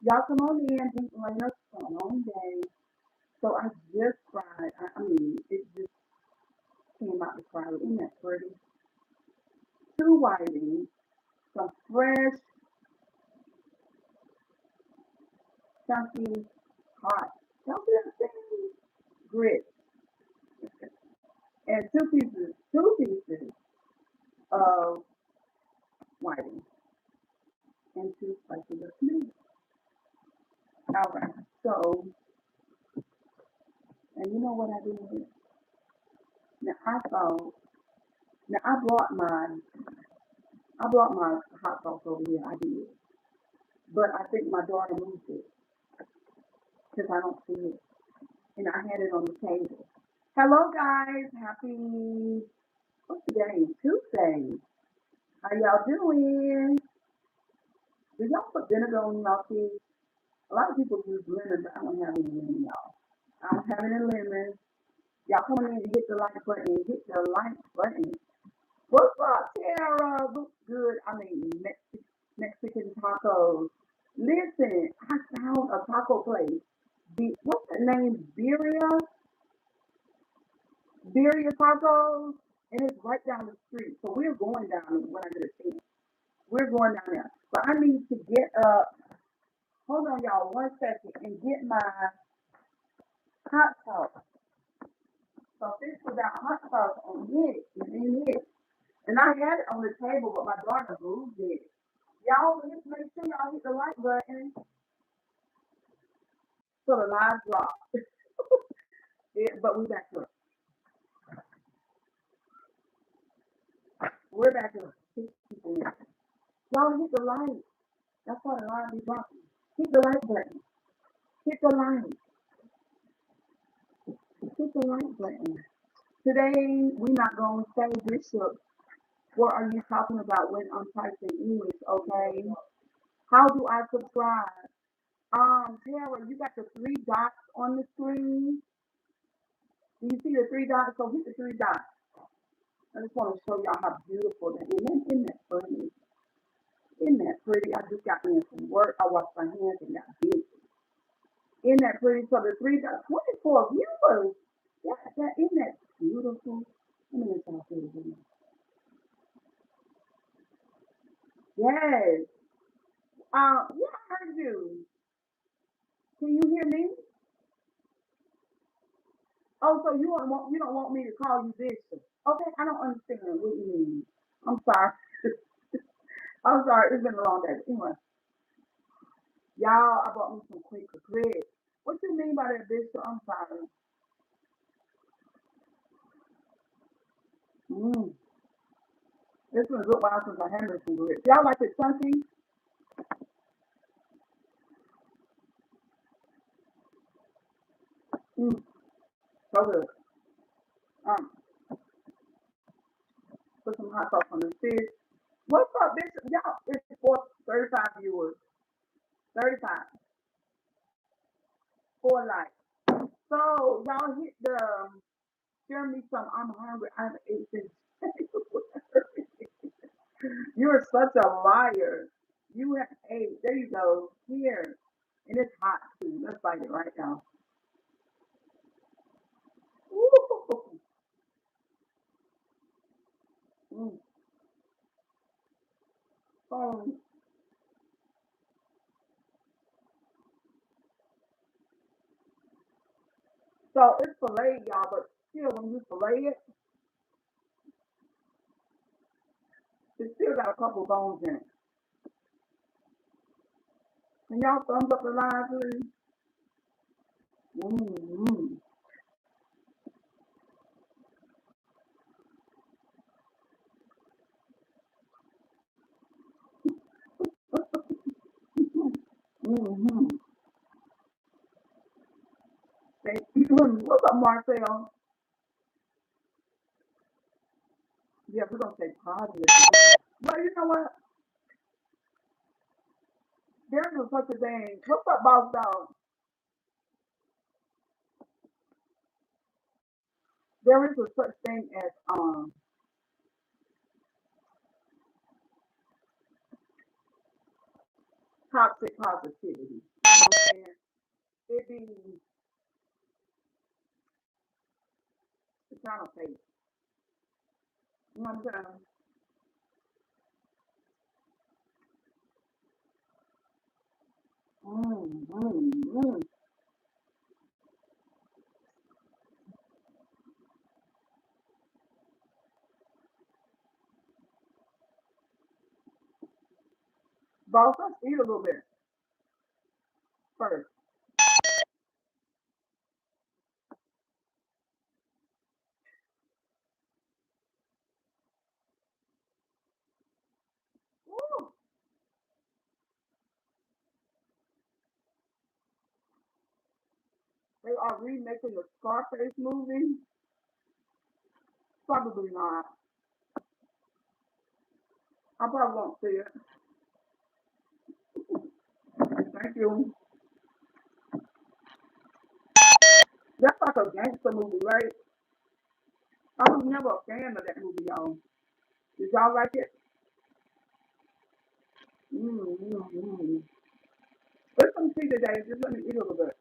Y'all come on in, drink Lena. It's been a long day. So I just fried. I mean, it just came out the fryer. Isn't that pretty? Two whitings, some fresh, chunky, hot, don't be a thing, grits, and two pieces of whiting, and two slices of tomato. All right. So, and you know what I did? Now I thought, now I brought my hot sauce over here. I did, but I think my daughter moved it because I don't see it, and I had it on the table. Hello, guys. Happy what's today? Tuesday. How y'all doing? Do y'all put vinegar on y'all kids? A lot of people use lemon, but I don't have any lemon, y'all. I don't have any lemon. Y'all come in and hit the like button. Hit the like button. What's up, Tara? Looks good. I mean, Mexican tacos. Listen, I found a taco place. What's the name? Birria Tacos. And it's right down the street. So we're going down when I get a chance. We're going down there. But I need to get up. Hold on, y'all, 1 second, and get my hot sauce. So this was our hot sauce on it, and in it. And I had it on the table, but my daughter moved it. Y'all, make sure y'all hit the like button so the live drop. Yeah, but we back up. We're back up. People in. Y'all hit the like. That's why the live be dropping. Hit the like button. Hit the like. Hit the like button. Today, we're not going to say Bishop. What are you talking about when I'm typing English, okay? How do I subscribe? Tara, you got the three dots on the screen. Do you see the three dots? So hit the three dots. I just want to show y'all how beautiful that is. Isn't that pretty? Isn't that pretty? I just got in from work. I washed my hands and got busy. Isn't that pretty? So the three dots, 24 viewers. Yeah, isn't that beautiful? Let me let y'all see it again. Yes. Yeah, I heard you. Can you hear me? Oh, so you don't want me to call you Bishop? Okay, I don't understand what you mean. I'm sorry. I'm sorry. It's been a long day. Anyway, y'all, I bought me some quick grits. What you mean by that, Bishop? I'm sorry. Mm. It's been a good while since I had some grits. Y'all like it chunky? Mm. So good. Um, put some hot sauce on the fish. What's up, Bishop? Y'all, it's 35 viewers. 35 for life. So y'all hit the share me some. I'm hungry. I haven't ate since. You're such a liar. You have ate. There you go. Here. And it's hot too. Let's bite it right now. Ooh. Mm. Um, so it's filleted, y'all, but still, when you fillet it, it still got a couple bones in it. Can y'all thumbs up the line, please? Mm-hmm. Mm-hmm. What's up, Marcel? Yeah, we're gonna say positive. Well, you know what? There is such a thing. What's up, boss dog? There is a such thing as toxic positivity. You know what I'm saying? It be it's kind of fake. You know what I'm saying? Mm, mm, mm. Boss, let's eat a little bit first. Woo. They are remaking the Scarface movie. Probably not. I probably won't see it. Thank you. That's like a gangster movie, right? I was never a fan of that movie, y'all. Did y'all like it? Mm, mm, mm. There's some tea today. Just let me eat a little bit.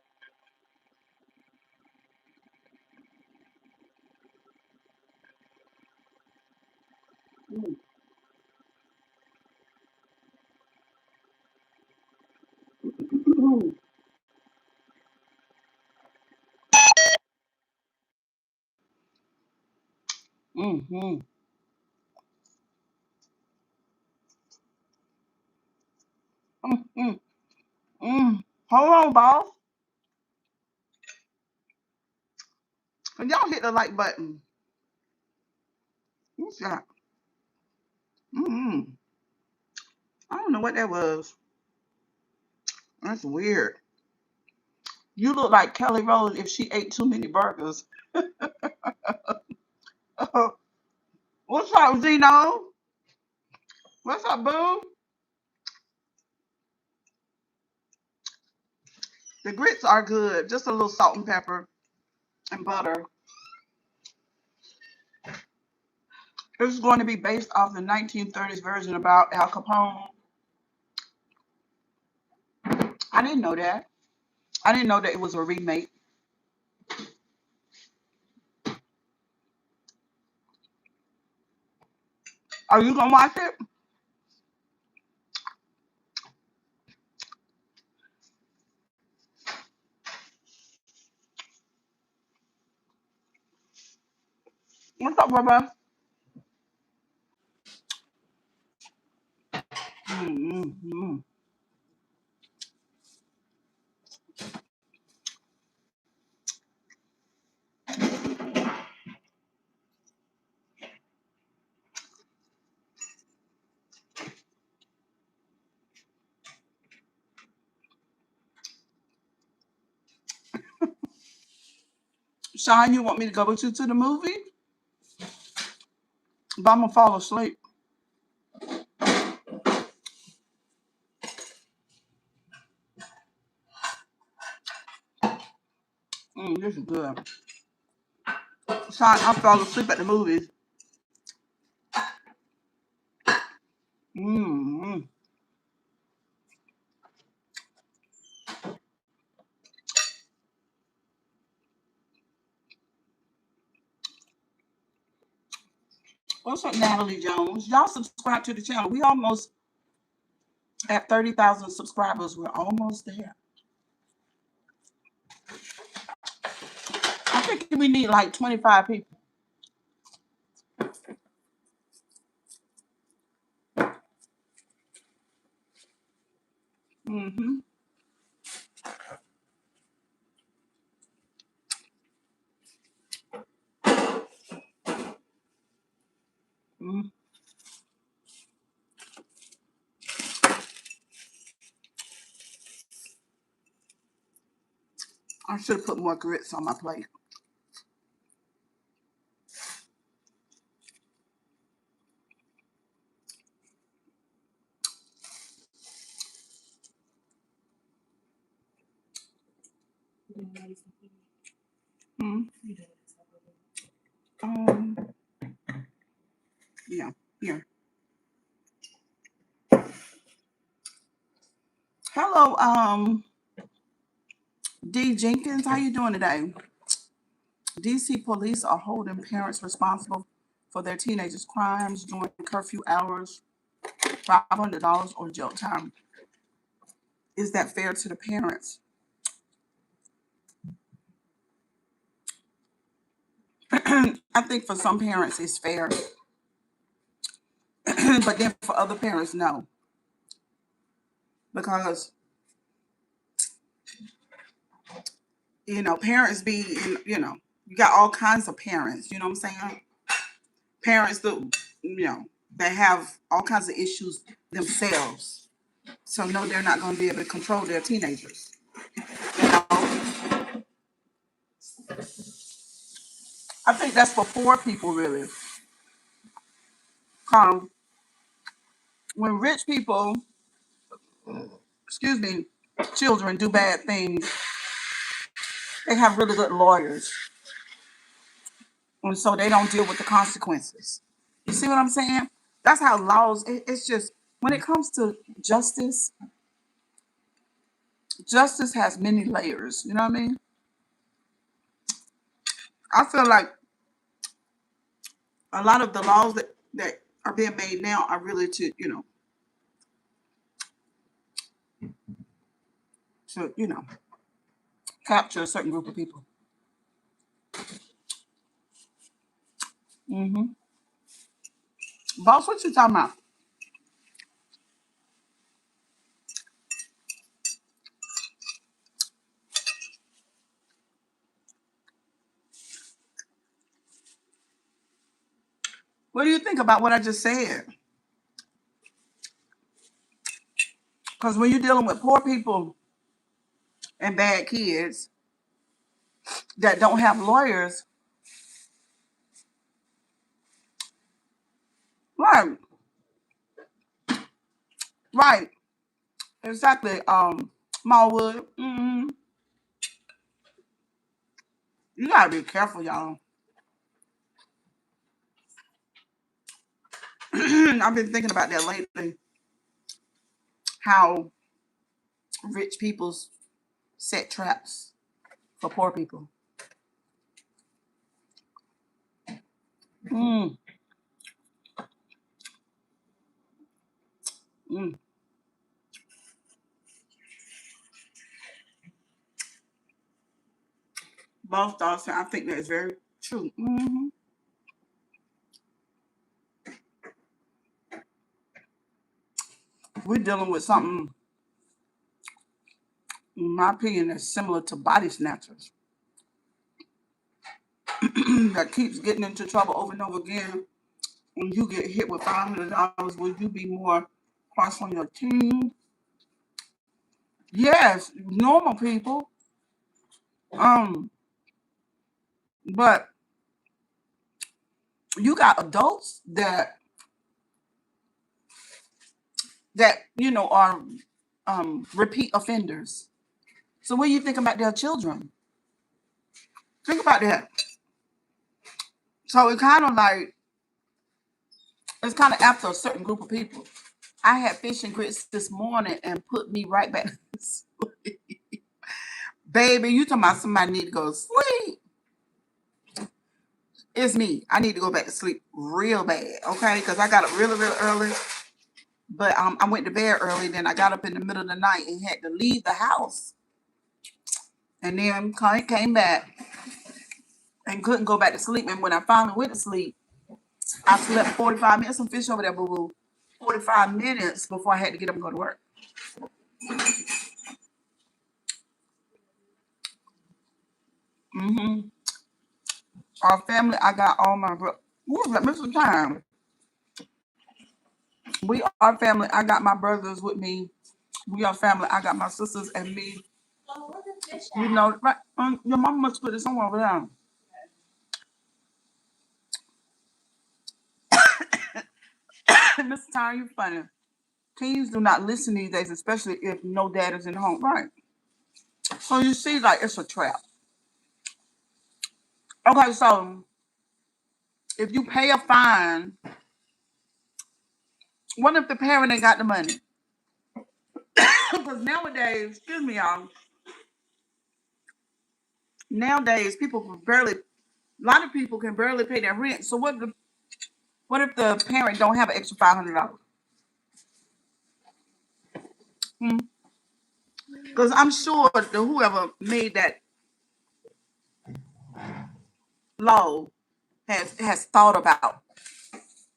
Mm. Mm-hmm. Mm-hmm. Mm. Hold on, boss. Can y'all hit the like button? What's that? Mm-hmm. I don't know what that was. That's weird. You look like Kelly Rose if she ate too many burgers. What's up, Zeno? What's up, boo? The grits are good. Just a little salt and pepper and butter. This is going to be based off the 1930s version about Al Capone. I didn't know that. I didn't know that it was a remake. Are you gonna watch it? What's up, Bubba? Mm-hmm. Sean, you want me to go with you to the movie? But I'm gonna fall asleep. This is good. Sean, I fell asleep at the movies. Mm-hmm. What's up, Natalie Jones? Y'all subscribe to the channel. We almost at 30,000 subscribers. We're almost there. I think we need like 25 people. Mm-hmm. Mm-hmm. I should have put more grits on my plate. Mm-hmm. Um, yeah, here. Hello, D. Jenkins. How you doing today? DC police are holding parents responsible for their teenagers' crimes during curfew hours. $500 or jail time. Is that fair to the parents? I think for some parents it's fair, but then for other parents, no. Because, parents you got all kinds of parents, you know what I'm saying? Parents that, that have all kinds of issues themselves. So, no, they're not going to be able to control their teenagers. You know? I think that's for poor people, really. When rich people, excuse me, children do bad things, they have really good lawyers. And so they don't deal with the consequences. You see what I'm saying? That's how laws, it's just, when it comes to justice, justice has many layers. You know what I mean? I feel like a lot of the laws that are being made now are really to capture a certain group of people. Hmm. Boss, what you talking about? What do you think about what I just said? Because when you're dealing with poor people and bad kids that don't have lawyers, right, right, exactly. Smallwood, you gotta be careful, y'all. I've been thinking about that lately. How rich people set traps for poor people. Mm, mm. Both thoughts, I think that is very true. We're dealing with something, in my opinion, that's similar to body snatchers that keeps getting into trouble over and over again. When you get hit with $500, will you be more cross on your team? Yes, normal people. Um, but you got adults that are repeat offenders. So what do you think about their children? Think about that. So it's kind of after a certain group of people. I had fish and grits this morning and put me right back to sleep. Baby, you talking about somebody need to go to sleep. It's me. I need to go back to sleep real bad, okay? Because I got up really, really early. But I went to bed early. Then I got up in the middle of the night and had to leave the house. And then came back and couldn't go back to sleep. And when I finally went to sleep, I slept 45 minutes. Some fish over there, boo boo. 45 minutes before I had to get up and go to work. Mm-hmm. Our family, I got all my brothers. Let me some time. We are family. I got my brothers with me. We are family. I got my sisters and me. Right? Your mom must put it somewhere over there. Mr. Tyre, you funny. Teens do not listen these days, especially if no dad is in the home. Right. So you see, like it's a trap. Okay, so if you pay a fine, what if the parent ain't got the money? Because nowadays, excuse me, y'all. Nowadays, people can barely. A lot of people can barely pay their rent. So what if the parent don't have an extra $500? Because I'm sure whoever made that law has thought about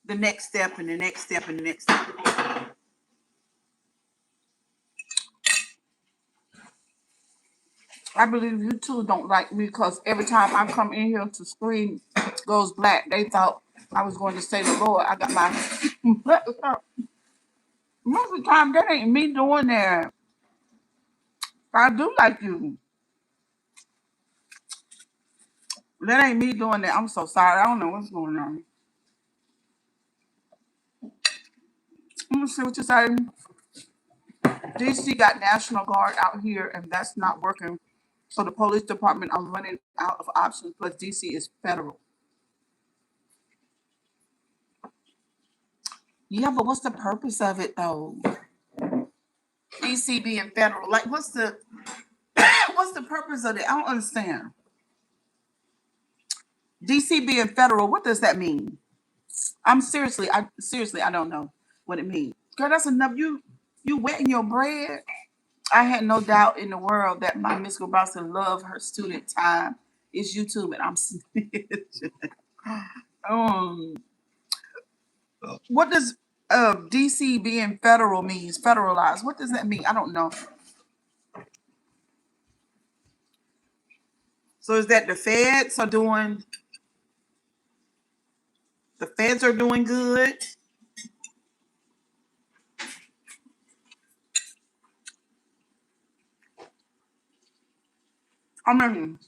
the next step and the next step and the next step. I believe you two don't like me because every time I come in here to screen goes black, they thought I was going to say the Lord. I got my most of the time that ain't me doing that. I do like you. That ain't me doing that. I'm so sorry. I don't know what's going on. Let me see what you say. DC got National Guard out here, and that's not working. So the police department are running out of options. Plus, DC is federal. Yeah, but what's the purpose of it though? DC being federal, like what's the what's the purpose of it? I don't understand. DC being federal, what does that mean? I don't know what it means. Girl, that's enough. You wetting your bread. I had no doubt in the world that my Miss Grabowska loved her student time. It's YouTube and I'm snitching. um, what does DC being federal means? Federalized. What does that mean? I don't know. So is that the feds are doing good? I mean,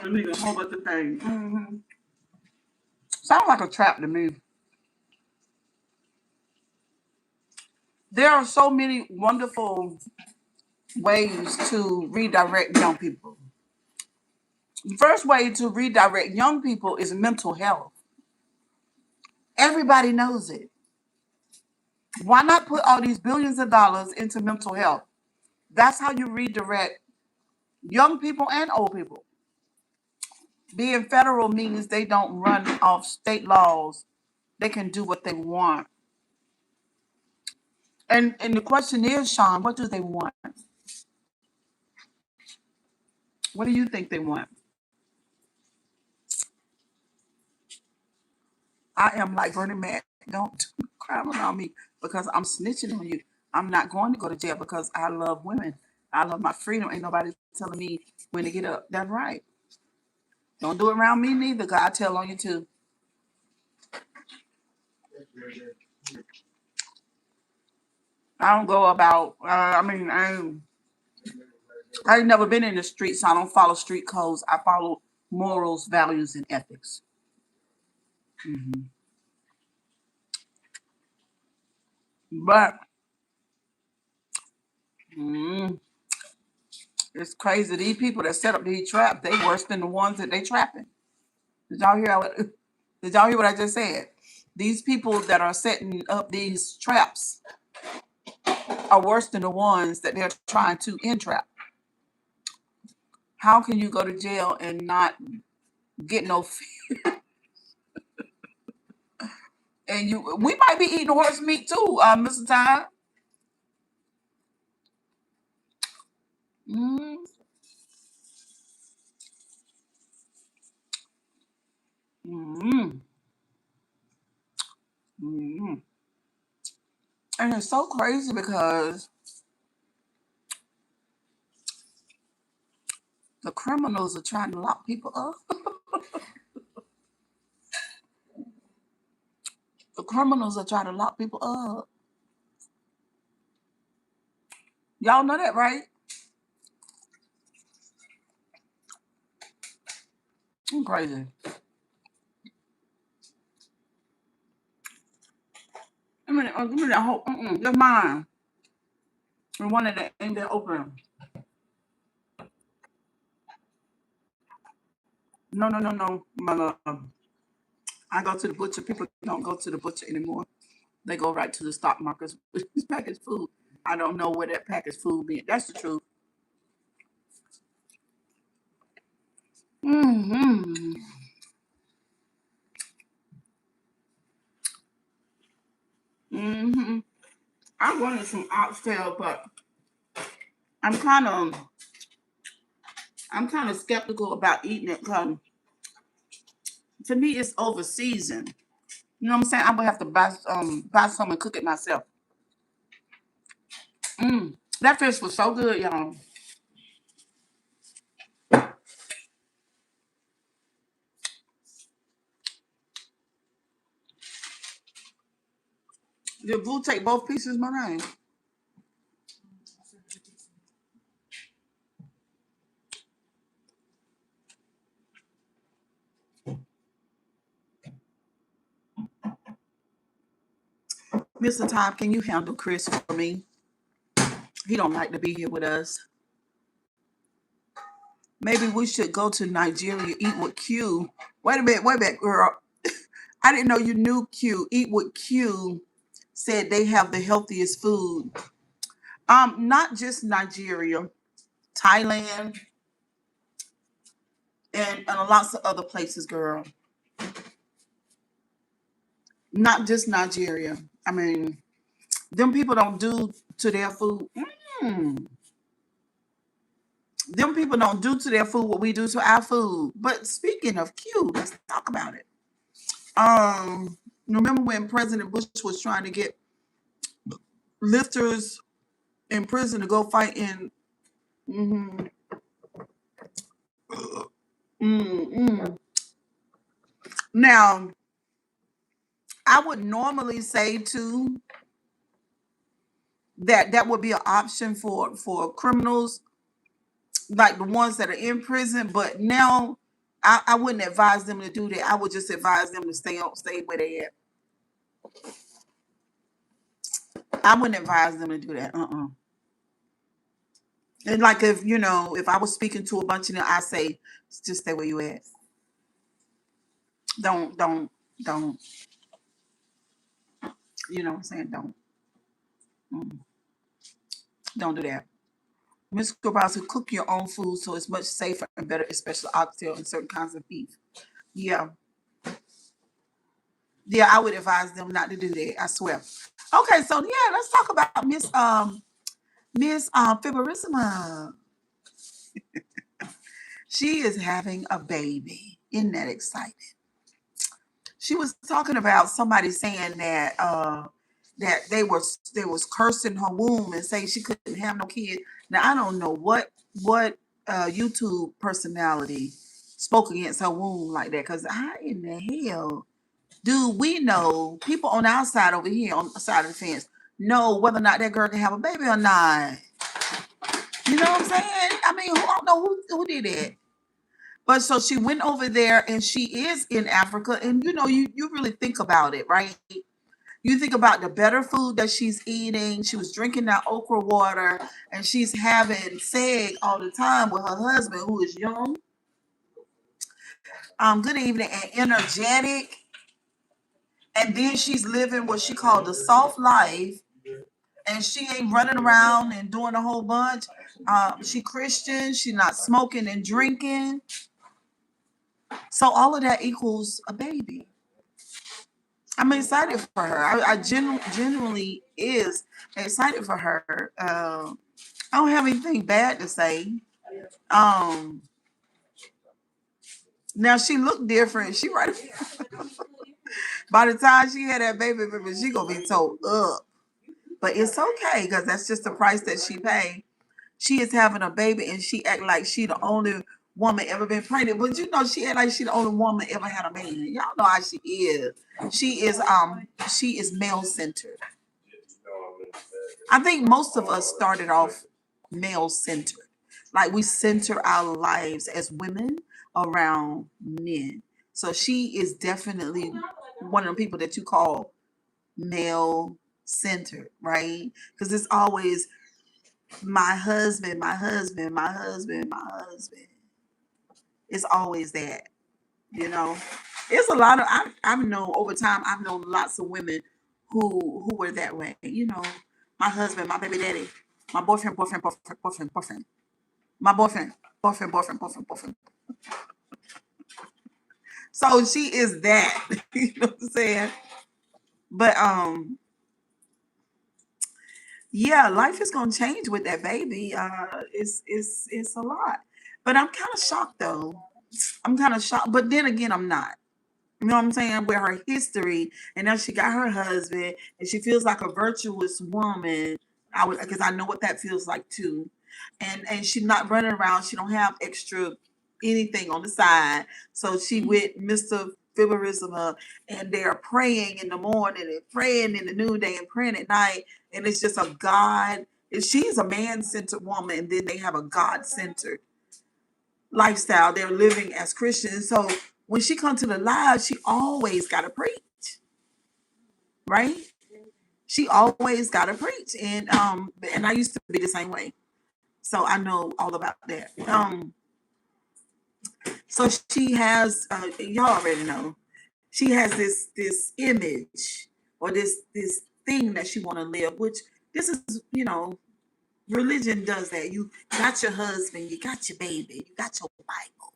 I mean a whole bunch of things. Sounds like a trap to me. There are so many wonderful ways to redirect young people. The first way to redirect young people is mental health. Everybody knows it. Why not put all these billions of dollars into mental health? That's how you redirect young people and old people. Being federal means they don't run off state laws. They can do what they want. And the question is, Sean, what do they want? What do you think they want? I am like Bernie Mac. Don't crime on me because I'm snitching on you. I'm not going to go to jail because I love women. I love my freedom. Ain't nobody telling me when to get up. That's right. Don't do it around me neither. God tell on you too. I don't go about. I ain't never been in the streets. So I don't follow street codes. I follow morals, values, and ethics. hmm But mm, it's crazy. These people that set up these traps, they worse than the ones that they trapping. Did y'all hear? Did y'all hear what I just said? These people that are setting up these traps are worse than the ones that they're trying to entrap. How can you go to jail and not get no? And we might be eating horse meat too, Mr. Time. Mm, mm, mm. And it's so crazy because the criminals are trying to lock people up. The criminals are trying to lock people up. Y'all know that, right? I'm crazy. Give me that whole. That's mine. And one of that ain't that open. No, no, no, no, my love. I go to the butcher. People don't go to the butcher anymore. They go right to the stock markets with packaged food. I don't know where that packaged food be. That's the truth. Mm-hmm. Mm-hmm. I wanted some oxtail, but I'm kind of I'm kind of skeptical about eating it because to me it's over seasoned. You know what I'm saying? I'm gonna have to buy some and cook it myself. That fish was so good, y'all. Did Boo take both pieces, my name? Mr. Tom, can you handle Chris for me? He don't like to be here with us. Maybe we should go to Nigeria, eat with Q. Wait a minute, girl. I didn't know you knew Q. Eat with Q said they have the healthiest food. Not just Nigeria, Thailand, and lots of other places, girl. Not just Nigeria. I mean, them people don't do to their food. Them people don't do to their food what we do to our food. But speaking of Q, let's talk about it. Remember when President Bush was trying to get lifters in prison to go fight in? Mhm. Mm-mm. Now, I would normally say too that that would be an option for criminals like the ones that are in prison. But now, I wouldn't advise them to do that. I would just advise them to stay where they at. I wouldn't advise them to do that. And like if I was speaking to a bunch of them, I say just stay where you at. Don't. You know what I'm saying? Mm, don't do that. Miss Grabowski, cook your own food so it's much safer and better, especially oxtail and certain kinds of beef. Yeah, yeah, I would advise them not to do that. I swear. Okay, so yeah, let's talk about Miss Fibrissima. She is having a baby. Isn't that exciting? She was talking about somebody saying that they was cursing her womb and saying she couldn't have no kid. Now I don't know what YouTube personality spoke against her womb like that. Cause how in the hell do we know people on our side over here on the side of the fence know whether or not that girl can have a baby or not? You know what I'm saying? I mean, I don't know who did that. But so she went over there and she is in Africa. And you really think about it, right? You think about the better food that she's eating. She was drinking that okra water and she's having sex all the time with her husband who is young, good evening, and energetic. And then she's living what she called the soft life. And she ain't running around and doing a whole bunch. She Christian. She's not smoking and drinking. So all of that equals a baby. I'm excited for her. I genuinely is excited for her. I don't have anything bad to say. Um, Now she looked different. She right by the time she had that baby, she gonna be told up. But it's okay because that's just the price that she paid. She is having a baby and she act like she the only woman ever been pregnant. But she act like she the only woman ever had a man. Y'all know how she is. She is male centered. I think most of us started off male centered. Like we center our lives as women around men. So she is definitely one of the people that you call male centered, right? Because it's always my husband, my husband, my husband, my husband. It's always that. You know, it's a lot of I've known over time. I've known lots of women who were that way. You know, my husband, my baby daddy, my boyfriend, boyfriend, boyfriend, boyfriend, boyfriend, my boyfriend, boyfriend, boyfriend, boyfriend, boyfriend. So she is that. You know what I'm saying? But yeah, life is gonna change with that baby. It's a lot. But I'm kind of shocked though. I'm kind of shocked. But then again, I'm not. You know what I'm saying? With her history, and now she got her husband, and she feels like a virtuous woman. I would, because I know what that feels like too. And she's not running around. She don't have extra anything on the side. So she with Mr. Fiberism, and they're praying in the morning and praying in the noonday and praying at night, and it's just a God. She's a man-centered woman, and then they have a God-centered lifestyle. They're living as Christians. So when she comes to the live, she always got to preach, right? She always got to preach, and I used to be the same way, so I know all about that. So she has, y'all already know, she has this image or this thing that she want to live, which this is, religion does that. You got your husband, you got your baby, you got your Bible.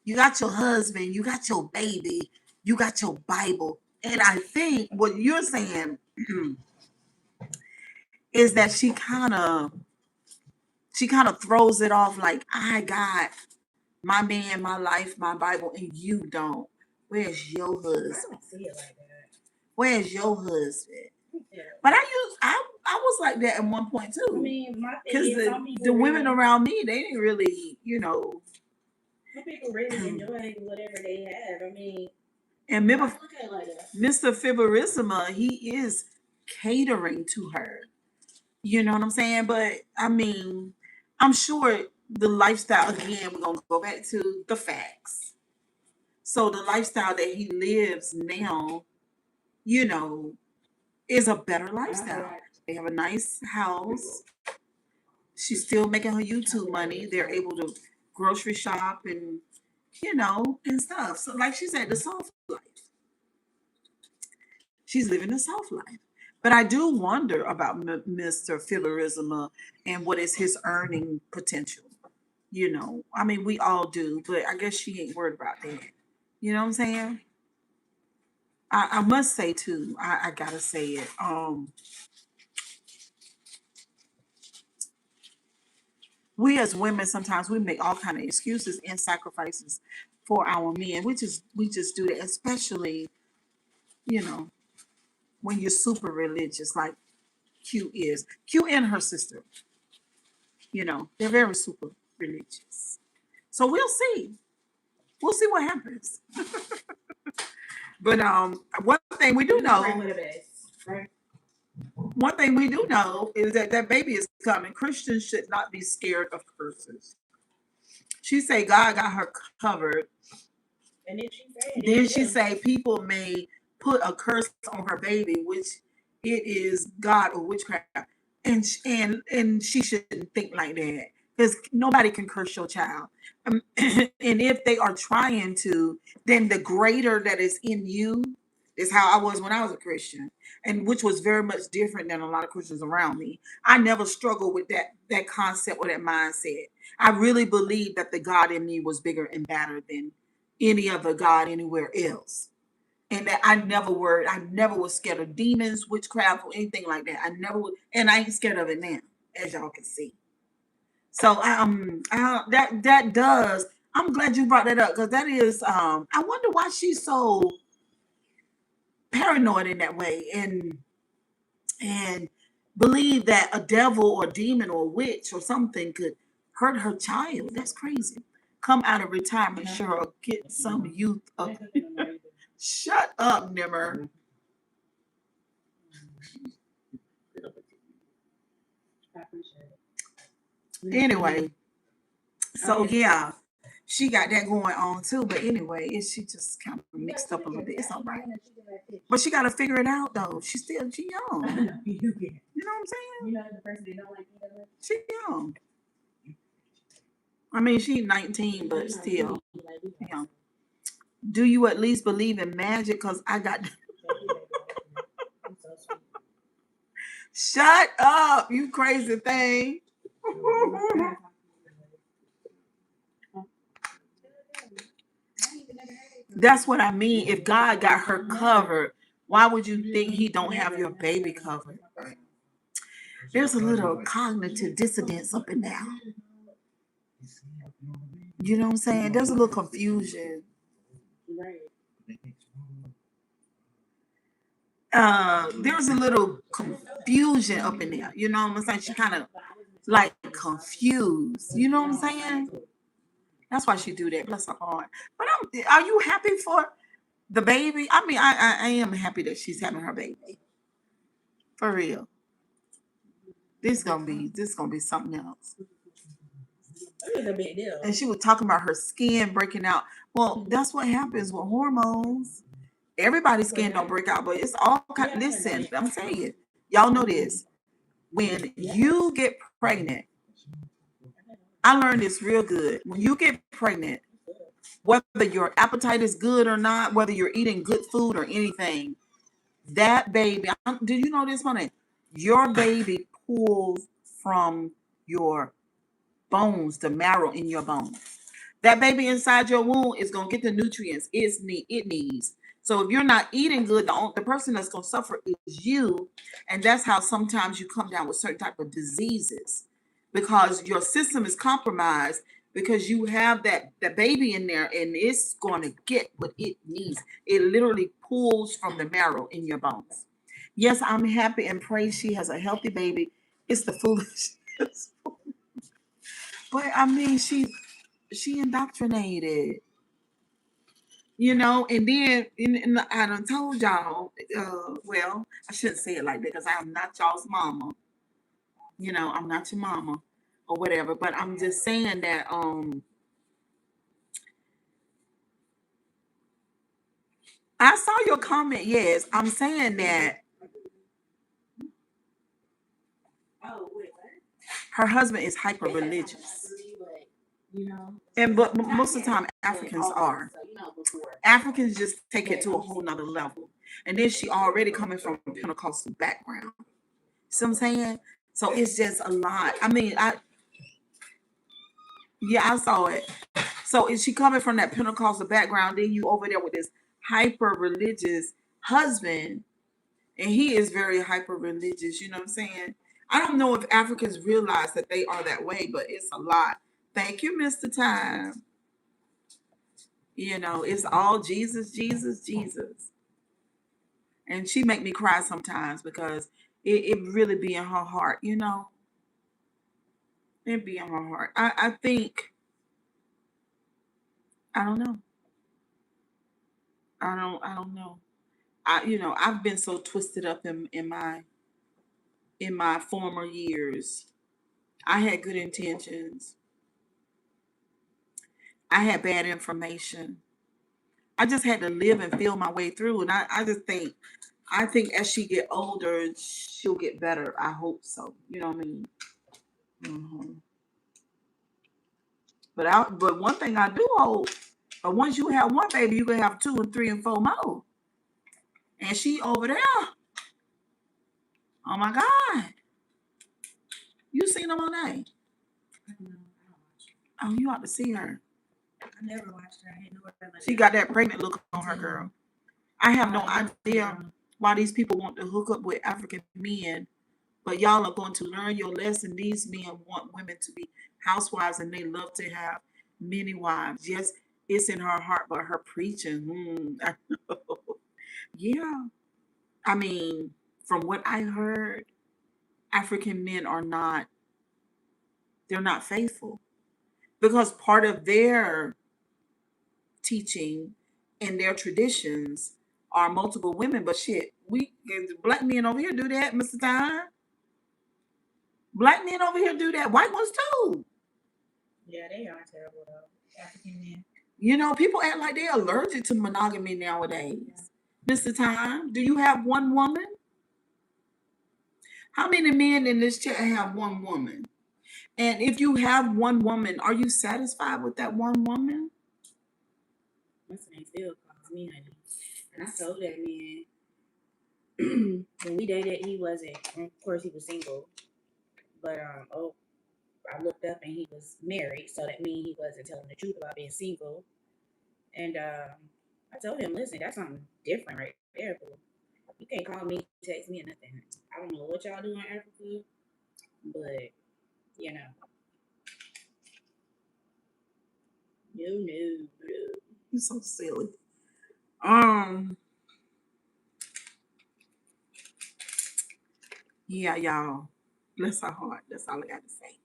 You got your husband, you got your baby, you got your Bible. And I think what you're saying is that she kind of throws it off like, I got my man, my life, my Bible, and you don't. Where's your husband? I don't see it like that. Where's your husband? Yeah. But I was like that at one point I too. mean, my thing Because is, some people the women really, around me, they didn't really, some people really enjoy whatever they have. I mean, and I remember, look at it like that. Mr. Fiberisima, he is catering to her. You know what I'm saying? But I mean, I'm sure the lifestyle, again, we're gonna go back to the facts. So the lifestyle that he lives now, you know, is a better lifestyle. They have a nice house. She's still making her YouTube money. They're able to grocery shop and stuff. So like she said, the soft life. She's living a soft life. But I do wonder about Mr. Fiberism and what is his earning potential. I mean, we all do, but I guess she ain't worried about that. You know what I'm saying? I must say too, I gotta say it. We as women sometimes we make all kind of excuses and sacrifices for our men. We just do that, especially, you know, when you're super religious, like Q is. Q and her sister, they're very super religious. So we'll see. We'll see what happens. But one thing we do know, Right? one thing we do know is that that baby is coming. Christians should not be scared of curses. She say God got her covered. And Then she say people may put a curse on her baby, which it is God or witchcraft, and she shouldn't think like that because nobody can curse your child. And if they are trying to, then the greater that is in you is how I was when I was a Christian, and which was very much different than a lot of Christians around me. I never struggled with that concept or that mindset. I really believed that the God in me was bigger and better than any other God anywhere else. And that I never was scared of demons, witchcraft, or anything like that. I never was, and I ain't scared of it now, as y'all can see. So that does. I'm glad you brought that up because that is. I wonder why she's so paranoid in that way, and believe that a devil or demon or witch or something could hurt her child. That's crazy. Come out of retirement, sure, or get some youth up. Shut up, Nimmer. Anyway, so yeah, she got that going on too. But anyway, she just kind of mixed up a little bit. It's all right. But she got to figure it out though. She young. You know what I'm saying? She young. I mean, she's 19, but still young. Do you at least believe in magic? Because I got. Thank you, baby. I'm so sweet. Shut up, you crazy thing. That's what I mean. If God got her covered, why would you think he don't have your baby covered? There's a little cognitive dissonance up in there. You know what I'm saying? There's a little confusion. Right. There's a little confusion up in there. You know what I'm saying? She kind of like confused. You know what I'm saying? That's why she do that. Bless her heart. But are you happy for the baby? I mean, I am happy that she's having her baby. For real. This gonna be something else. It was a big deal. And she was talking about her skin breaking out. Well, that's what happens with hormones. Everybody's skin don't break out, but it's all kind. Listen, I'm telling you, y'all know this. When you get pregnant, I learned this real good. When you get pregnant, whether your appetite is good or not, whether you're eating good food or anything, that baby, do you know this, honey? Your baby pulls from your bones, the marrow in your bones. That baby inside your womb is going to get the nutrients it needs. So if you're not eating good, the person that's going to suffer is you. And that's how sometimes you come down with certain type of diseases, because your system is compromised, because you have that baby in there and it's going to get what it needs. It literally pulls from the marrow in your bones. Yes, I'm happy and praise she has a healthy baby. It's the foolishness. But I mean, she indoctrinated, you know, and then I done told y'all, well, I shouldn't say it like that because I am not y'all's mama. You know, I'm not your mama or whatever, but I'm just saying that I saw your comment. Yes, I'm saying that Oh, wait, what? her husband is hyper religious. You know? But most of the time Africans are. Africans just take it to a whole nother level. And then she already coming from a Pentecostal background. See what I'm saying? So it's just a lot. I mean, I saw it. So is she coming from that Pentecostal background? Then you over there with this hyper religious husband, and he is very hyper religious. You know what I'm saying? I don't know if Africans realize that they are that way, but it's a lot. Thank you, Mr. Time. You know, it's all Jesus, Jesus, Jesus. And she make me cry sometimes because it really be in her heart, you know. It be in her heart. I think, I don't know. I don't know. I've been so twisted up in my former years. I had good intentions. I had bad information. I just had to live and feel my way through. And I just think, as she get older, she'll get better. I hope so. You know what I mean? hmm But one thing I do hope, but once you have one baby, you can have two and three and four more. And she over there. Oh my God. You seen them on there? Oh, you ought to see her. I never watched her. I had no idea. She got that pregnant look on her, girl. I have no idea why these people want to hook up with African men, but y'all are going to learn your lesson. These men want women to be housewives and they love to have many wives. Yes, it's in her heart, but her preaching, yeah. I mean, from what I heard, African men they're not faithful because part of their teaching and their traditions are multiple women. But shit, we black men over here do that, Mr. Time. Black men over here do that. White ones too. Yeah, they are terrible though. African men. You know, people act like they're allergic to monogamy nowadays. Mr. Time, do you have one woman? How many men in this chat have one woman? And if you have one woman, are you satisfied with that one woman? what's the name still calls me honey. And I told that man when we dated, he wasn't. Of course, he was single, but I looked up and he was married, so that means he wasn't telling the truth about being single. And I told him, listen, that's something different right there. Boo. You can't call me, text me, or nothing. I don't know what y'all do in Africa, but you know, no. You're so silly. Um, yeah, y'all. Bless our heart. That's all I got to say.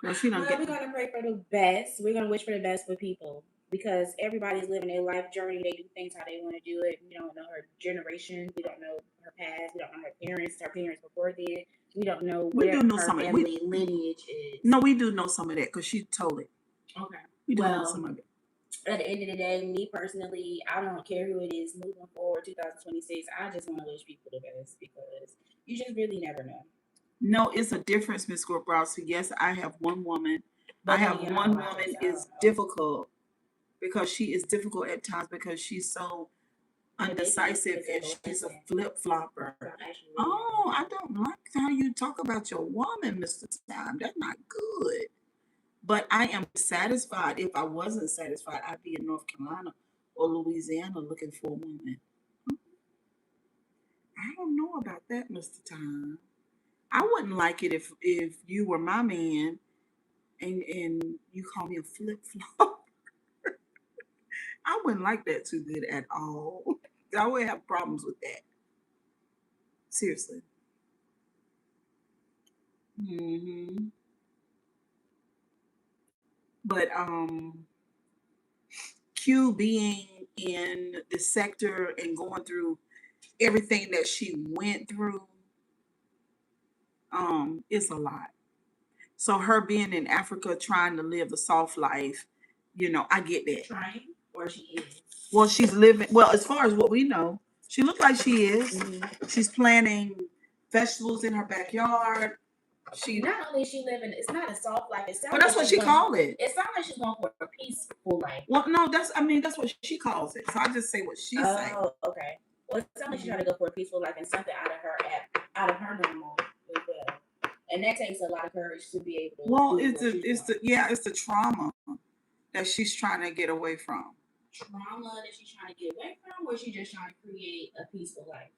Cause Well, we're gonna pray for the best. We're gonna wish for the best for people because everybody's living their life journey. They do things how they want to do it. We don't know her generation. We don't know her past. We don't know her parents before then. We don't know we where do know her some of it. family lineage is. No, we do know some of that because she told it. Okay. We do know some of it. At the end of the day, me personally, I don't care who it is moving forward 2026. I just want to wish people the best because you just really never know. No, it's a difference, Miss Gorbrowski. Yes, I have one woman. But I have then, one woman is difficult because she is difficult at times because she's so undecisive and she's a flip flopper. Oh, I don't like how you talk about your woman, Mr. Time. That's not good. But I am satisfied. If I wasn't satisfied, I'd be in North Carolina or Louisiana looking for a woman. I don't know about that, Mr. Time. I wouldn't like it if you were my man and you call me a flip flop. I wouldn't like that too good at all. I would have problems with that. Seriously. Hmm. But Q being in the sector and going through everything that she went through, it's a lot. So her being in Africa trying to live the soft life, I get that. Trying or she is. Well, she's living. Well, as far as what we know, she looks like she is. Mm-hmm. She's planting vegetables in her backyard. She not only is she living, it's not a soft life. It sounds Well, that's like what she called it. It sounds like she's going for a peaceful life. Well, no, that's what she calls it. So I just say what she say. Oh, okay. Well, it sounds like she's trying to go for a peaceful life and something out of her normal as well. And that takes a lot of courage to be able to. Well, it's the trauma that she's trying to get away from. Trauma that she's trying to get away from, or she just trying to create a peaceful life?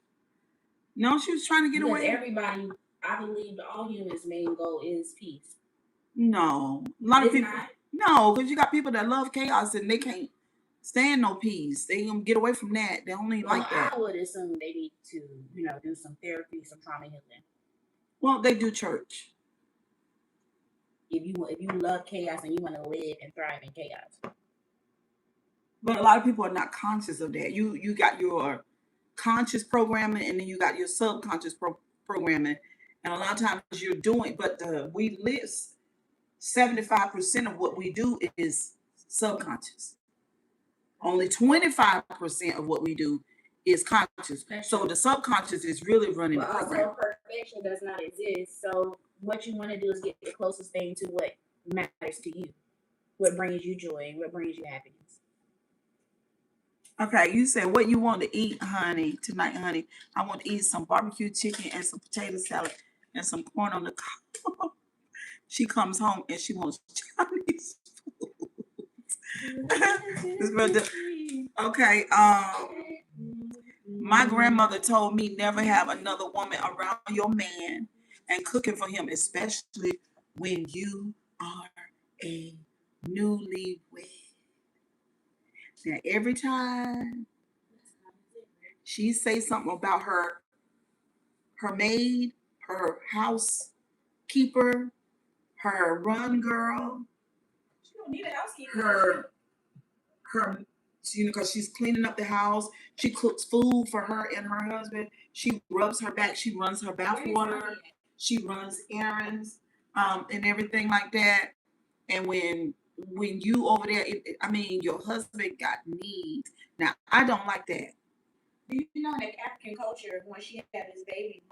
No, she was trying to get away. Everybody, I believe, all humans' main goal is peace. No, a lot of people. No, because you got people that love chaos and they can't stand no peace. They gonna get away from that. They only like that. I would assume they need to, do some therapy, some trauma healing. Well, they do church. If you love chaos and you want to live and thrive in chaos. But a lot of people are not conscious of that. You got your conscious programming and then you got your subconscious programming, and a lot of times you're doing. But we list 75% of what we do is subconscious. Only 25% of what we do is conscious. So the subconscious is really running the program. Also, perfection does not exist. So what you want to do is get the closest thing to what matters to you, what brings you joy, and what brings you happiness. Okay, you said what you want to eat, honey, tonight, honey. I want to eat some barbecue chicken and some potato salad and some corn on the cob. She comes home and she wants Chinese food. Okay, my grandmother told me never have another woman around your man and cooking for him, especially when you are a newlywed. Now, every time she say something about her maid, her housekeeper, her run girl, she don't need a housekeeper. Because she's cleaning up the house, she cooks food for her and her husband. She rubs her back. She runs her bath water. She runs errands, and everything like that. And when you over there, your husband got needs. Now, I don't like that. Do you know that African culture, when she had this baby,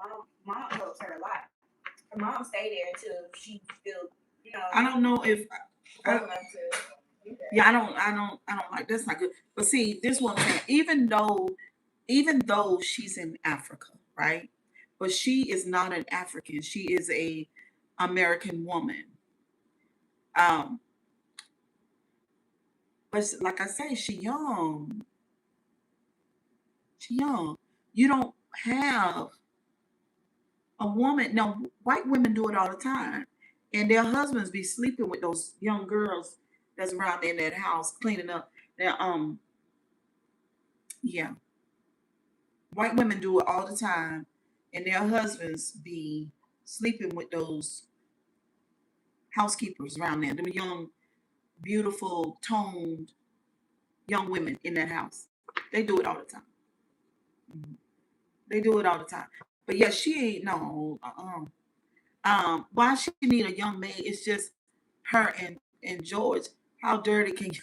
mom helps her a lot. Her mom stayed there until she still, I don't know if Yeah, I don't like that's not good. But see, this one thing, even though she's in Africa, right? But she is not an African. She is a American woman. Um, but like I say, she young. She young. You don't have a woman. No, white women do it all the time, and their husbands be sleeping with those young girls that's around in that house cleaning up. Now, yeah, white women do it all the time, and their husbands be sleeping with those housekeepers around there. Them young, beautiful, toned young women in that house. They do it all the time. Mhm. They do it all the time. But yeah, she ain't no. Why she need a young maid? It's just her and George. How dirty can you?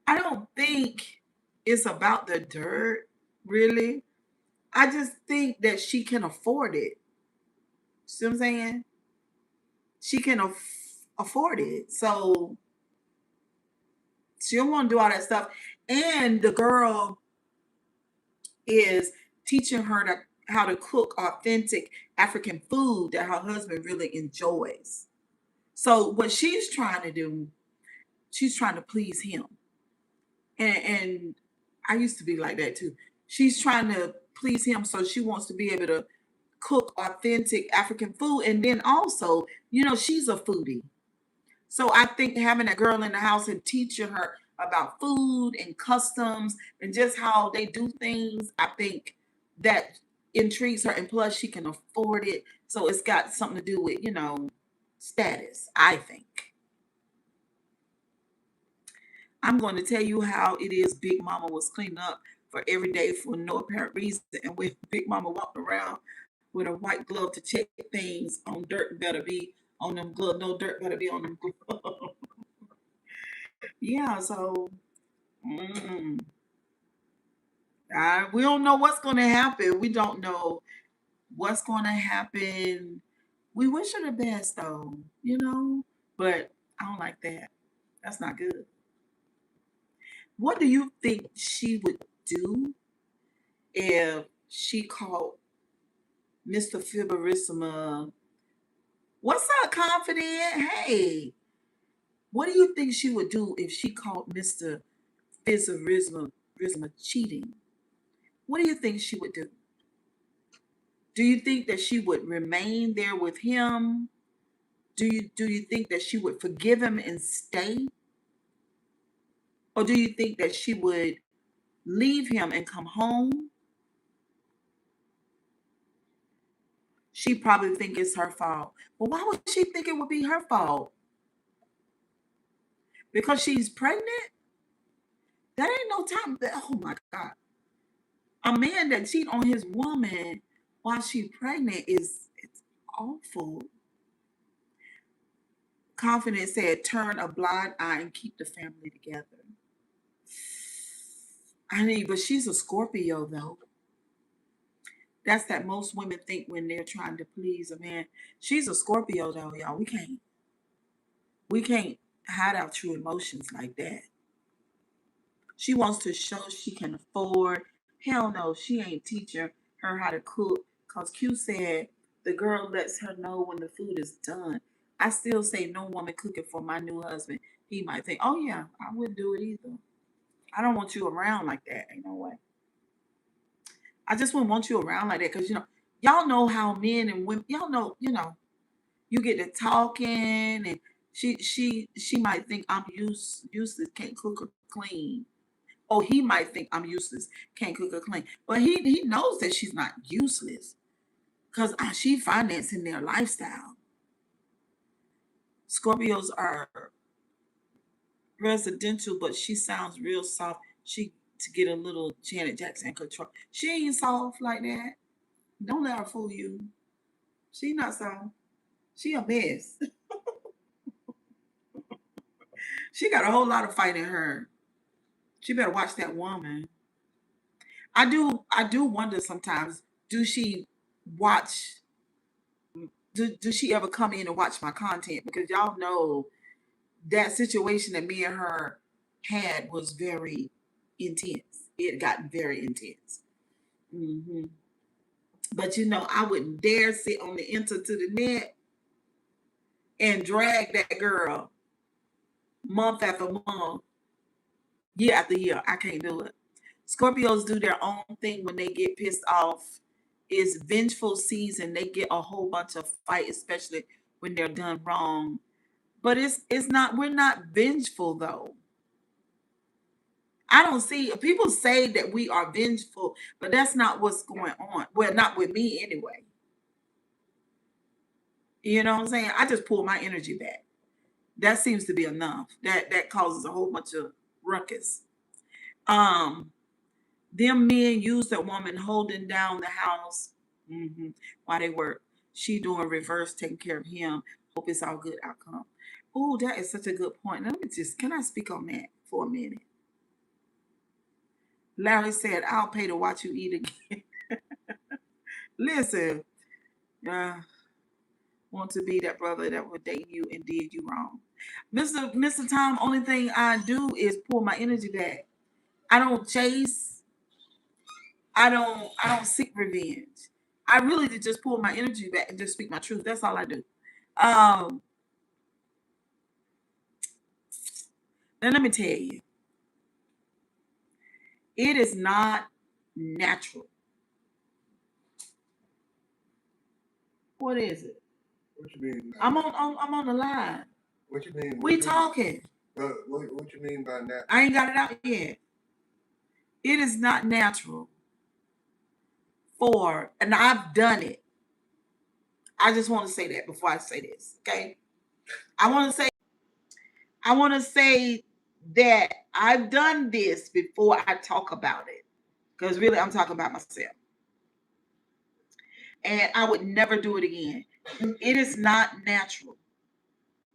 I don't think it's about the dirt, really. I just think that she can afford it. See what I'm saying? She can afford it. So she don't want to do all that stuff. And the girl is teaching her how to cook authentic African food that her husband really enjoys. So what she's trying to do, she's trying to please him. And I used to be like that too. She's trying to please him, so she wants to be able to cook authentic African food. And then also, she's a foodie. So I think having a girl in the house and teaching her about food and customs and just how they do things, I think that intrigues her. And plus, she can afford it. So it's got something to do with, status, I think. I'm going to tell you how it is Big Mama was cleaning up for every day for no apparent reason. And when Big Mama walked around with a white glove to check things on dirt better be on them gloves. No dirt better be on them gloves. Yeah, so mm, we don't know what's going to happen. We don't know what's going to happen. We wish her the best, though. But I don't like that. That's not good. What do you think she would do if she called Mr. Fibarissima? What's up, confident? Hey, what do you think she would do if she called Mr. Fibarissima cheating? What do you think she would do? Do you think that she would remain there with him? Do you think that she would forgive him and stay? Or do you think that she would leave him and come home? She probably think it's her fault. Well, why would she think it would be her fault? Because she's pregnant? That ain't no time. Oh my God. A man that cheat on his woman while she's pregnant it's awful. Confidence said, turn a blind eye and keep the family together. I mean, but she's a Scorpio though. That's that most women think when they're trying to please a man. She's a Scorpio though, y'all. We can't hide our true emotions like that. She wants to show she can afford. Hell no, she ain't teaching her how to cook. Cause Q said the girl lets her know when the food is done. I still say no woman cooking for my new husband. He might think, oh yeah, I wouldn't do it either. I don't want you around like that. Ain't no way. I just wouldn't want you around like that because y'all know how men and women, y'all know, you get to talking and she might think I'm useless, can't cook or clean. Oh, he might think I'm useless, can't cook or clean. But he knows that she's not useless because she financing their lifestyle. Scorpios are residential, but she sounds real soft. She to get a little Janet Jackson control. She ain't soft like that. Don't let her fool you. She not soft. She a mess. She got a whole lot of fight in her. She better watch that woman. I do wonder sometimes, do she watch does she ever come in and watch my content? Because y'all know that situation that me and her had was very intense. It got very intense. Hmm. But you know, I wouldn't dare sit on the enter to the net and drag that girl month after month, year after year. I can't do it. Scorpios do their own thing when they get pissed off. It's vengeful season. They get a whole bunch of fight, especially when they're done wrong. But it's not. We're not vengeful though. I don't see people say that we are vengeful, but that's not what's going on. Well, not with me anyway. You know what I'm saying? I just pull my energy back. That seems to be enough. That causes a whole bunch of ruckus. Um, them men use that woman holding down the house while they work. She doing reverse, taking care of him. Hope it's all good outcome. Oh, that is such a good point. Let me just, can I speak on that for a minute? Larry said, I'll pay to watch you eat again. Listen, uh, want to be that brother that would date you and did you wrong. Mr. Tom, only thing I do is pull my energy back. I don't chase. I don't seek revenge. I really did just pull my energy back and just speak my truth. That's all I do. Um, and let me tell you, it is not natural. What is it? What you mean? I'm on the line. What you mean? We talking. What you mean by that? I ain't got it out yet. It is not natural for, and I've done it. I just want to say that before I say this, okay? I want to say that I've done this before I talk about it, because really I'm talking about myself, and I would never do it again. It is not natural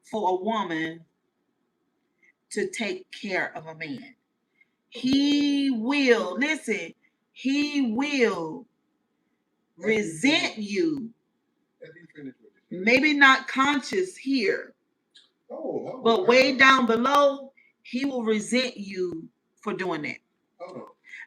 for a woman to take care of a man. He will, listen, he will resent you. Maybe not conscious here, but way down below, he will resent you for doing that.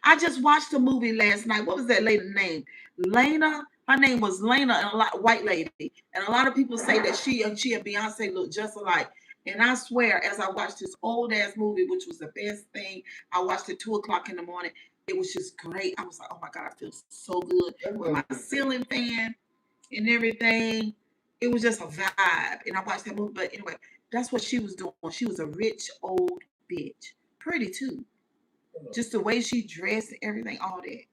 I just watched a movie last night. What was that lady's name? Lena. Her name was Lena, and white lady. And a lot of people say that she and Beyonce look just alike. And I swear, as I watched this old ass movie, which was the best thing, I watched it 2:00 in the morning. It was just great. I was like, oh my God, I feel so good with my ceiling fan and everything. It was just a vibe. And I watched that movie. But anyway, that's what she was doing. She was a rich old bitch. Pretty too. Just the way she dressed and everything, all that.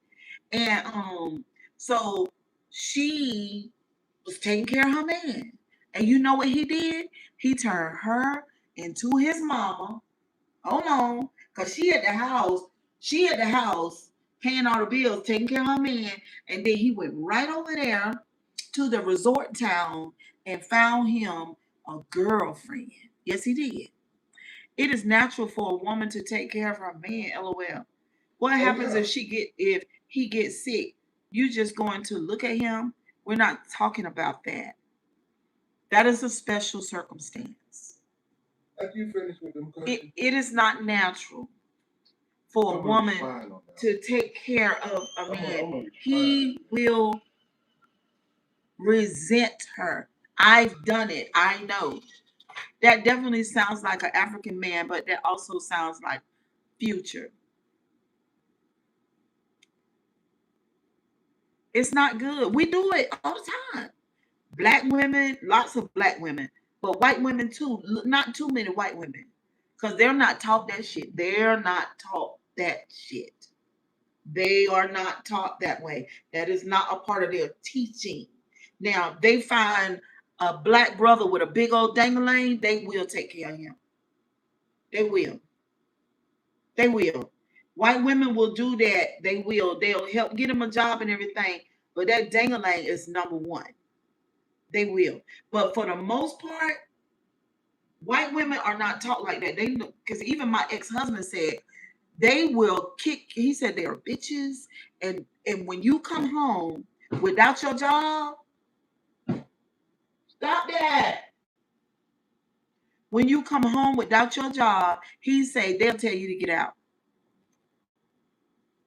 And so she was taking care of her man. And you know what he did? He turned her into his mama. Hold on. Because she at the house paying all the bills, taking care of her man. And then he went right over there to the resort town and found him a girlfriend. Yes, he did. It is natural for a woman to take care of her man, LOL. What happens if he gets sick? You just going to look at him? We're not talking about that. That is a special circumstance. After you finish with them questions, It is not natural for a woman to take care of a man. He will resent her. I've done it. I know. That definitely sounds like an African man, but that also sounds like Future. It's not good. We do it all the time. Black women, lots of black women, but white women too. Not too many white women, because they're not taught that shit. They're not taught that shit. They are not taught that way. That is not a part of their teaching. Now, they find a black brother with a big old dangling, they will take care of him. They will. They will. White women will do that. They will. They'll help get him a job and everything. But that dangling is number one. They will. But for the most part, white women are not taught like that. They, because even my ex-husband said they will kick. He said they are bitches, and when you come home without your job, Stop that. When you come home without your job, he say they'll tell you to get out.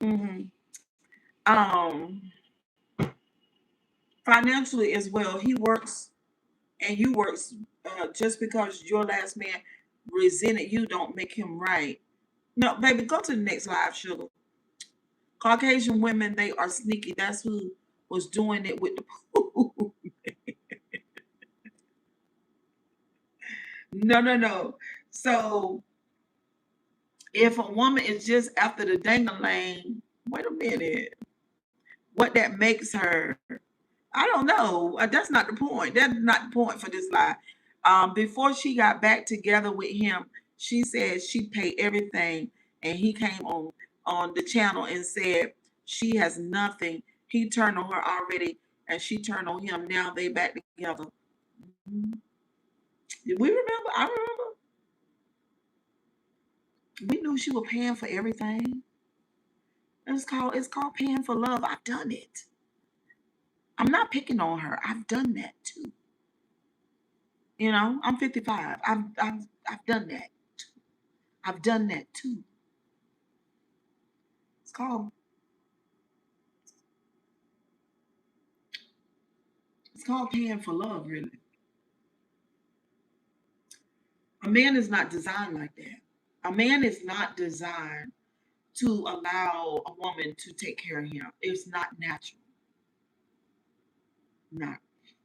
hmm Um, financially as well, he works and you works. Just because your last man resented you, don't make him right. No, baby, go to the next live, sugar. Caucasian women, they are sneaky. That's who was doing it with the pool. No, no, no. So if a woman is just after the dangling, wait a minute, what that makes her, I don't know. That's not the point. That's not the point for this lie. Before she got back together with him, she said she paid everything, and he came on the channel and said she has nothing. He turned on her already, and she turned on him. Now they back together. Mhm. We remember. I remember. We knew she was paying for everything. It's called paying for love. I've done it. I'm not picking on her. I've done that too. I'm 55. I've done that. I've done that too. It's called it's called paying for love, really. A man is not designed like that. A man is not designed to allow a woman to take care of him. It's not natural. Not.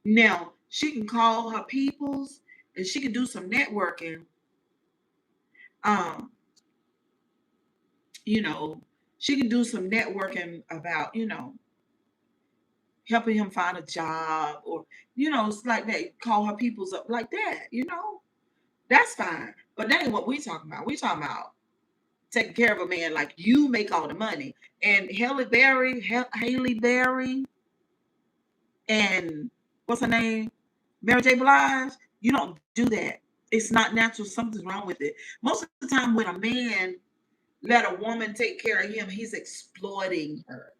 Now, she can call her peoples and she can do some networking. Um, you know, she can do some networking about, helping him find a job or, it's like that. Call her peoples up like that. That's fine. But that ain't what we talking about. We talking about taking care of a man like you make all the money. And Haley Berry, and what's her name? Mary J. Blige, you don't do that. It's not natural. Something's wrong with it. Most of the time when a man let a woman take care of him, he's exploiting her.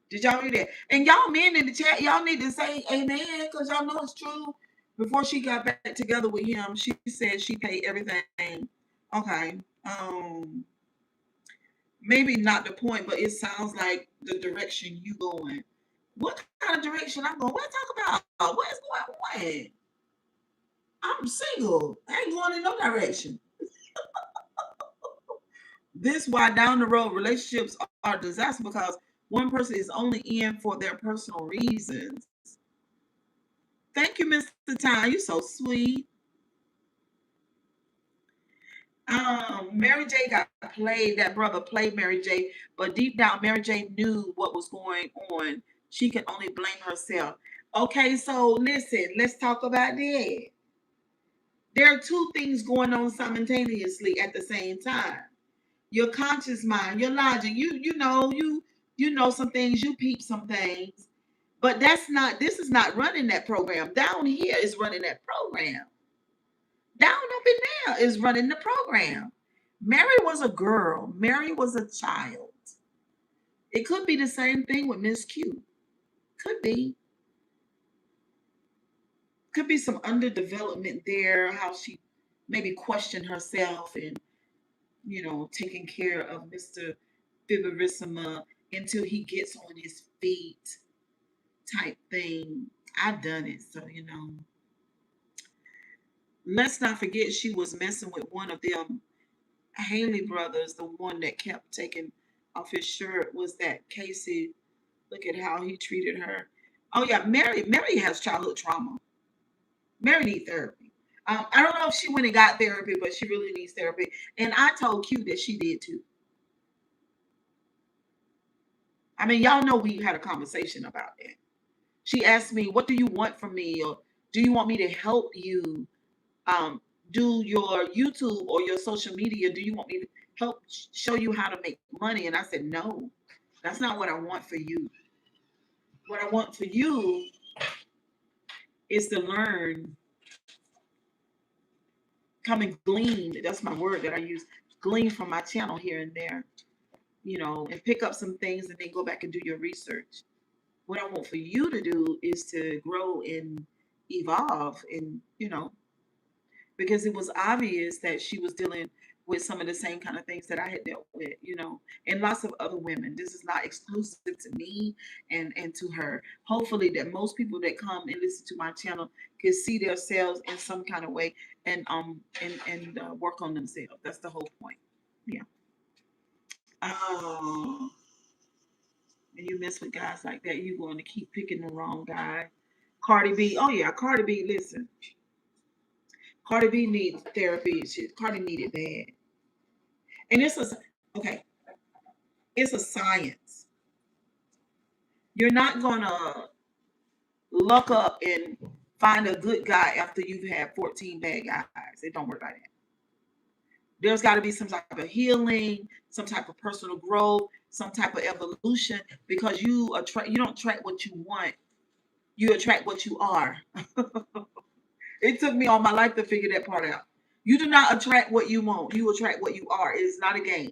Did y'all hear that? And y'all men in the chat, y'all need to say amen because y'all know it's true. Before she got back together with him, she said she paid everything. Okay. Maybe not the point, but it sounds like the direction you going. What kind of direction I'm going? What talk about? What is going on? I'm single. I ain't going in no direction. This why down the road relationships are a disaster because one person is only in for their personal reasons. Thank you, Mr. Time. You're so sweet. Mary J got played. That brother played Mary J, but deep down, Mary J knew what was going on. She can only blame herself. Okay, so listen, let's talk about that. There are two things going on simultaneously at the same time. Your conscious mind, your logic, you know some things, you peep some things, but this is not running that program. Down here is running that program. Down up in there is running the program. Mary was a girl. Mary was a child. It could be the same thing with Miss Q. Could be. Could be some underdevelopment there, how she maybe questioned herself and, taking care of Mr. Fibrissima until he gets on his feet type thing. I've done it. So, let's not forget she was messing with one of them Haley brothers. The one that kept taking off his shirt was that Casey. Look at how he treated her. Oh yeah, Mary has childhood trauma. Mary needs therapy. I don't know if she went and got therapy, but she really needs therapy. And I told Q that she did too. I mean, y'all know we had a conversation about that. She asked me, "What do you want from me?" Or "Do you want me to help you um, do your YouTube or your social media? Do you want me to help show you how to make money?" And I said, "No, that's not what I want for you. What I want for you is to learn, come and glean." That's my word that I use. Glean from my channel here and there, and pick up some things and then go back and do your research. What I want for you to do is to grow in evolve, and because it was obvious that she was dealing with some of the same kind of things that I had dealt with, and lots of other women. This is not exclusive to me and to her. Hopefully that most people that come and listen to my channel can see themselves in some kind of way and work on themselves. That's the whole point. Yeah. Oh, and you mess with guys like that, you're going to keep picking the wrong guy. Cardi B. Oh yeah, Cardi B. Listen, Cardi B needs therapy. Cardi needed bad, and okay. It's a science. You're not gonna luck up and find a good guy after you've had 14 bad guys. It don't work like that. There's got to be some type of healing, some type of personal growth, some type of evolution, because you don't attract what you want. You attract what you are. It took me all my life to figure that part out. You do not attract what you want. You attract what you are. It is not a game.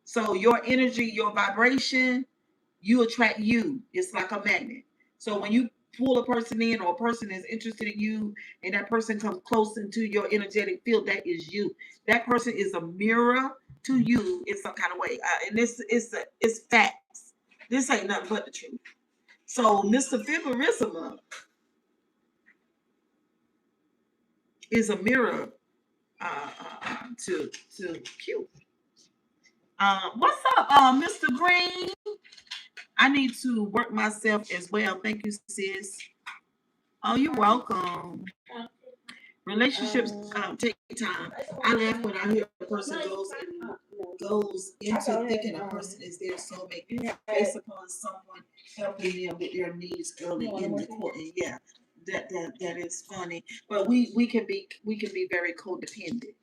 So your energy, your vibration, you attract you. It's like a magnet. So when you pull a person in, or a person is interested in you, and that person comes close into your energetic field, that is you. That person is a mirror to you in some kind of way. And this is it's facts. This ain't nothing but the truth. So Mr. Fibrissima is a mirror to Q. What's up, Mr. Green? I need to work myself as well. Thank you, sis. Oh, you're welcome. Relationships take time. I laugh when I hear a person goes into thinking a person is their soulmate based upon someone helping them with their needs early in the courting. Yeah, that is funny. But we can be very codependent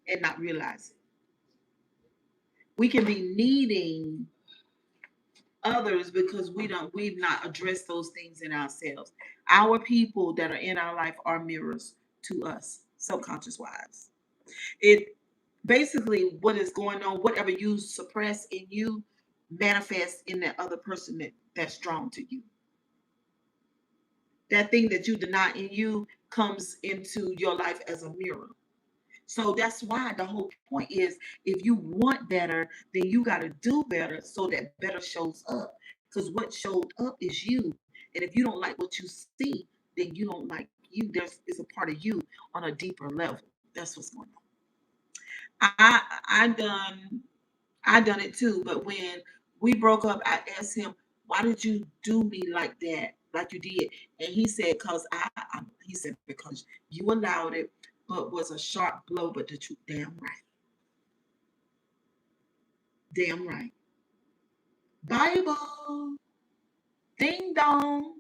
and not realize it. We can be needing others because we've not addressed those things in ourselves. Our people that are in our life are mirrors to us, subconscious wise. It basically, what is going on, whatever you suppress in you manifests in that other person that's drawn to you. That thing that you deny in you comes into your life as a mirror. So that's why the whole point is, if you want better, then you got to do better so that better shows up. Because what showed up is you. And if you don't like what you see, then you don't like you. Is a part of you on a deeper level. That's what's going on. I done it too. But when we broke up, I asked him, "Why did you do me like that, like you did?" And he said, "Cause he said, because you allowed it, but was a sharp blow, but the truth, damn right. Damn right. Bible, ding dong.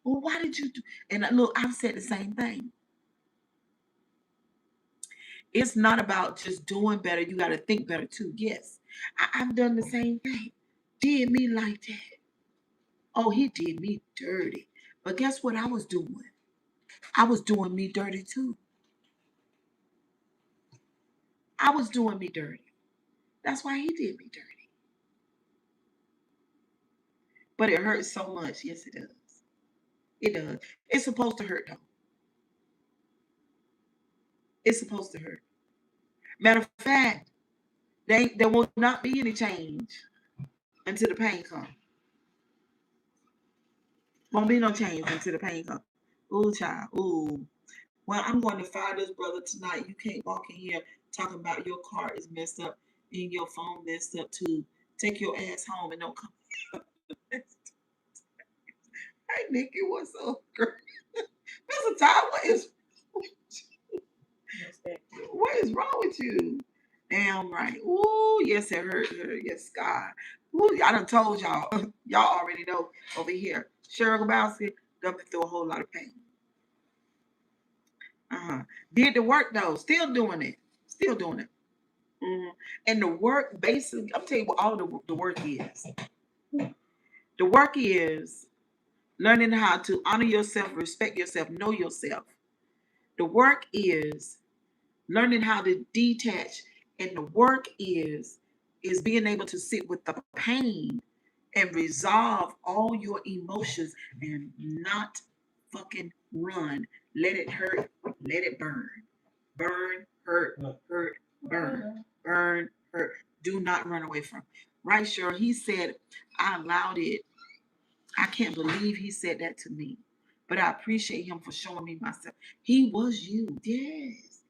Well, why did you do?" And look, I've said the same thing. It's not about just doing better. You got to think better too. Yes, I've done the same thing. Did me like that. Oh, he did me dirty. But guess what I was doing? I was doing me dirty too. I was doing me dirty. That's why he did me dirty. But it hurts so much. Yes, it does. It does. It's supposed to hurt though. It's supposed to hurt. Matter of fact, there will not be any change until the pain comes. Won't be no change until the pain comes. Ooh, child. Ooh. Well, I'm going to fire this brother tonight. You can't walk in here talking about your car is messed up and your phone messed up too. Take your ass home and don't come. Hey, Nikki, what's up, girl? Mr. Todd, what is wrong with you? Damn right. Ooh, yes, it hurt. Yes, God. Ooh, I done told y'all. Y'all already know over here. Cheryl Gabowski done been through a whole lot of pain. Did the work though. Still doing it. Still doing it. And the work, basically, I'm telling you what all the work is. The work is learning how to honor yourself, respect yourself, know yourself. The work is learning how to detach, and the work is being able to sit with the pain and resolve all your emotions and not fucking run. Let it hurt, let it burn. Burn, hurt, hurt, burn. Burn, hurt. Do not run away from. Right, sure. He said, I allowed it. I can't believe he said that to me. But I appreciate him for showing me myself. He was you. Yes.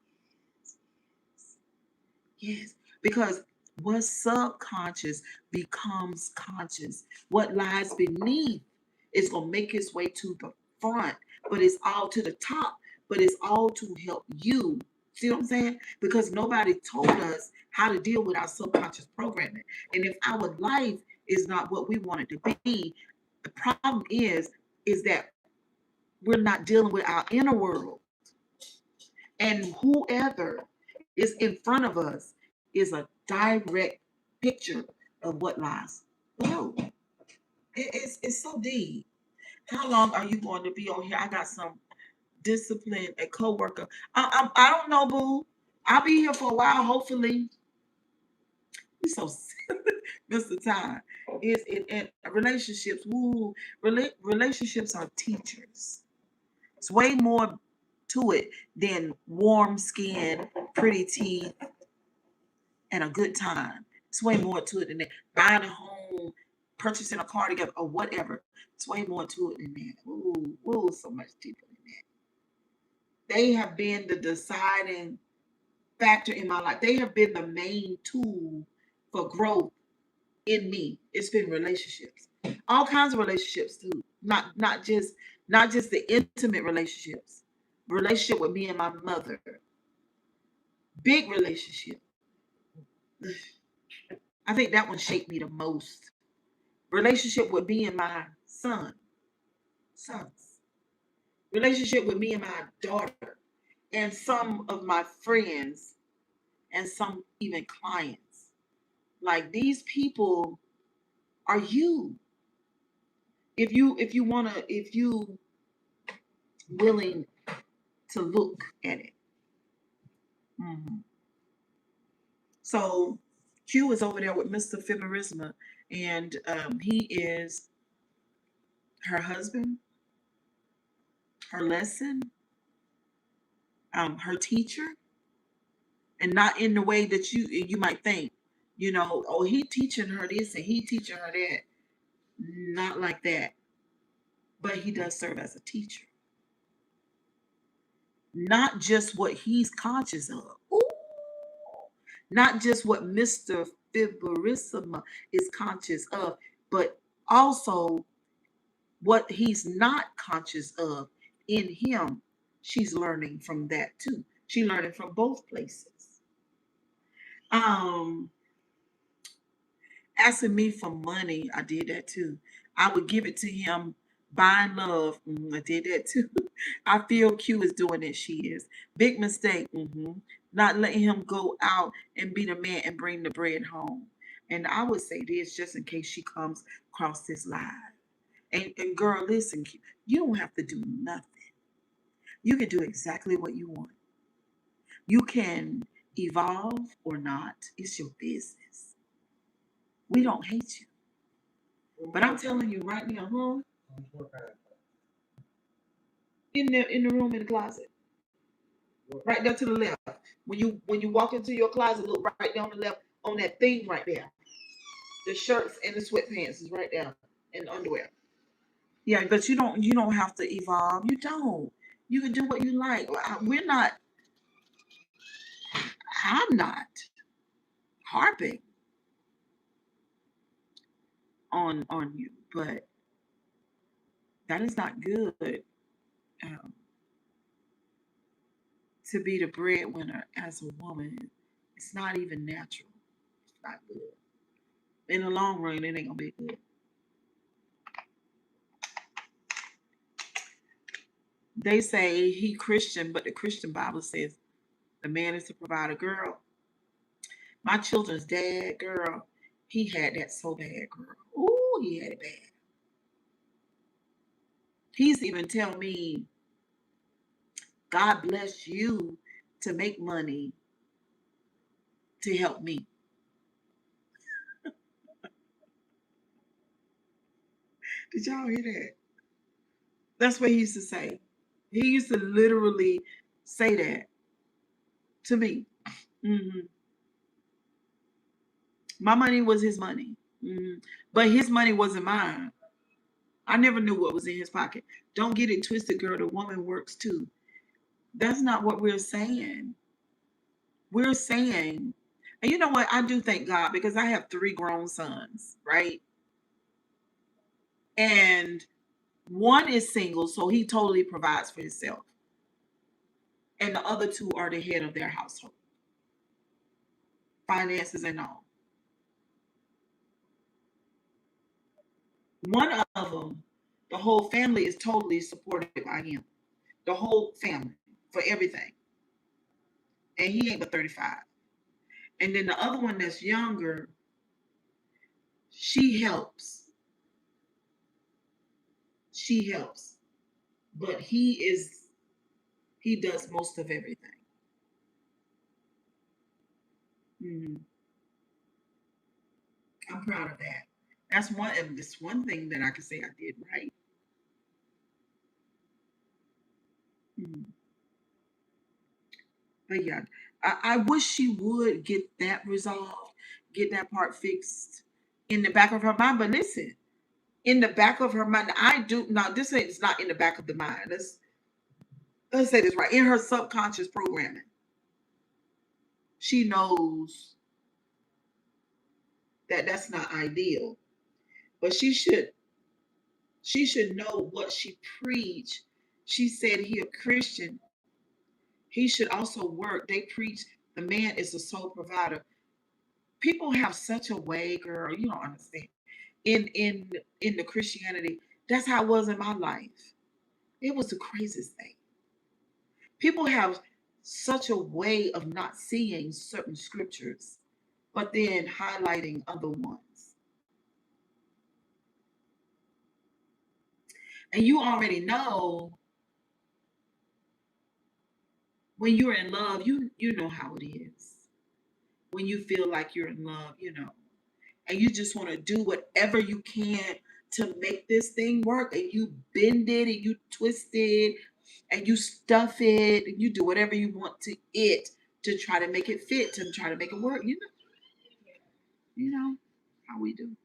Yes. Because what's subconscious becomes conscious. What lies beneath is going to make its way to the front, but it's all to the top, but it's all to help you. See what I'm saying? Because nobody told us how to deal with our subconscious programming. And if our life is not what we want it to be, the problem is that we're not dealing with our inner world. And whoever is in front of us is a direct picture of what lies below. It's so deep. How long are you going to be on here? I got some discipline, a coworker. I don't know, boo. I'll be here for a while, hopefully. You're so Mr. Time. Is in relationships. Woo, relationships are teachers. It's way more to it than warm skin, pretty teeth, and a good time. It's way more to it than that. Buying a home, purchasing a car together, or whatever. It's way more to it than that. Ooh, so much deeper than that. They have been the deciding factor in my life. They have been the main tool for growth in me. It's been relationships. All kinds of relationships too. Not just the intimate relationships. Relationship with me and my mother. Big relationship. I think that one shaped me the most. Relationship with me and my sons. Relationship with me and my daughter. And some of my friends and some even clients. Like these people are you. If you willing to look at it. Mm-hmm. So Q is over there with Mr. Fiberisma, and he is her husband, her lesson, her teacher, and not in the way that you might think. Oh, he teaching her this and he teaching her that. Not like that. But he does serve as a teacher. Not just what he's conscious of. Ooh. Not just what Mr. Fiberissima is conscious of, but also what he's not conscious of in him. She's learning from that too. She's learning from both places. Asking me for money, I did that too. I would give it to him, buying love. I did that too. I feel Q is doing it. She is. Big mistake. Not letting him go out and be the man and bring the bread home. And I would say this just in case she comes across this live. And girl, listen, you don't have to do nothing. You can do exactly what you want. You can evolve or not. It's your business. We don't hate you. But I'm telling you right now, in the room in the closet. Right there to the left. When you walk into your closet, look right there on the left on that thing right there. The shirts and the sweatpants is right there. And the underwear. Yeah, but you don't have to evolve. You don't. You can do what you like. I'm not harping on you, but that is not good um, to be the breadwinner as a woman. It's not even natural. It's not good. In the long run, it ain't gonna be good. They say he Christian, but the Christian Bible says the man is to provide a girl. My children's dad, girl, he had that so bad, girl. Ooh, he had it bad. He's even tell me, God bless you to make money to help me. Did y'all hear that? That's what he used to say. He used to literally say that to me. Hmm. My money was his money. Hmm. But his money wasn't mine. I never knew what was in his pocket. Don't get it twisted, girl. The woman works too. That's not what we're saying. We're saying, and you know what? I do thank God because I have three grown sons, right? And one is single, so he totally provides for himself. And the other two are the head of their household, finances and all. One of them, the whole family is totally supported by him. The whole family for everything. And he ain't but 35. And then the other one that's younger, she helps. She helps. But he does most of everything. Hmm. I'm proud of that. That's one, and this one thing that I can say I did right. Hmm. But yeah, I wish she would get that resolved, get that part fixed in the back of her mind. But listen, in the back of her mind, I do now. This is not in the back of the mind. Let's say this right. In her subconscious programming, she knows that that's not ideal. But she should know what she preach. She said he a Christian. He should also work. They preach the man is the sole provider. People have such a way, girl. You don't understand. In the Christianity, that's how it was in my life. It was the craziest thing. People have such a way of not seeing certain scriptures, but then highlighting other ones. And you already know when you're in love, you know how it is. When you feel like you're in love, and you just want to do whatever you can to make this thing work, and you bend it and you twist it and you stuff it and you do whatever you want to it to try to make it fit, to try to make it work. You know how we do.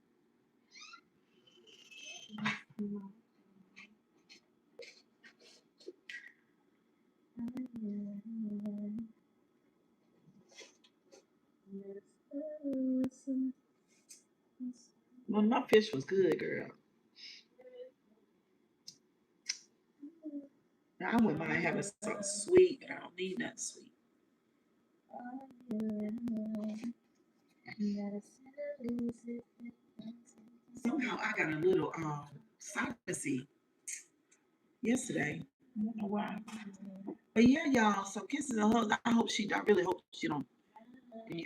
Well, my fish was good, girl. Now, I wouldn't mind having something sweet, but I don't need nothing sweet. Somehow I got a little sinusy yesterday. I don't know why. But yeah, y'all. So kisses and hugs. I really hope she don't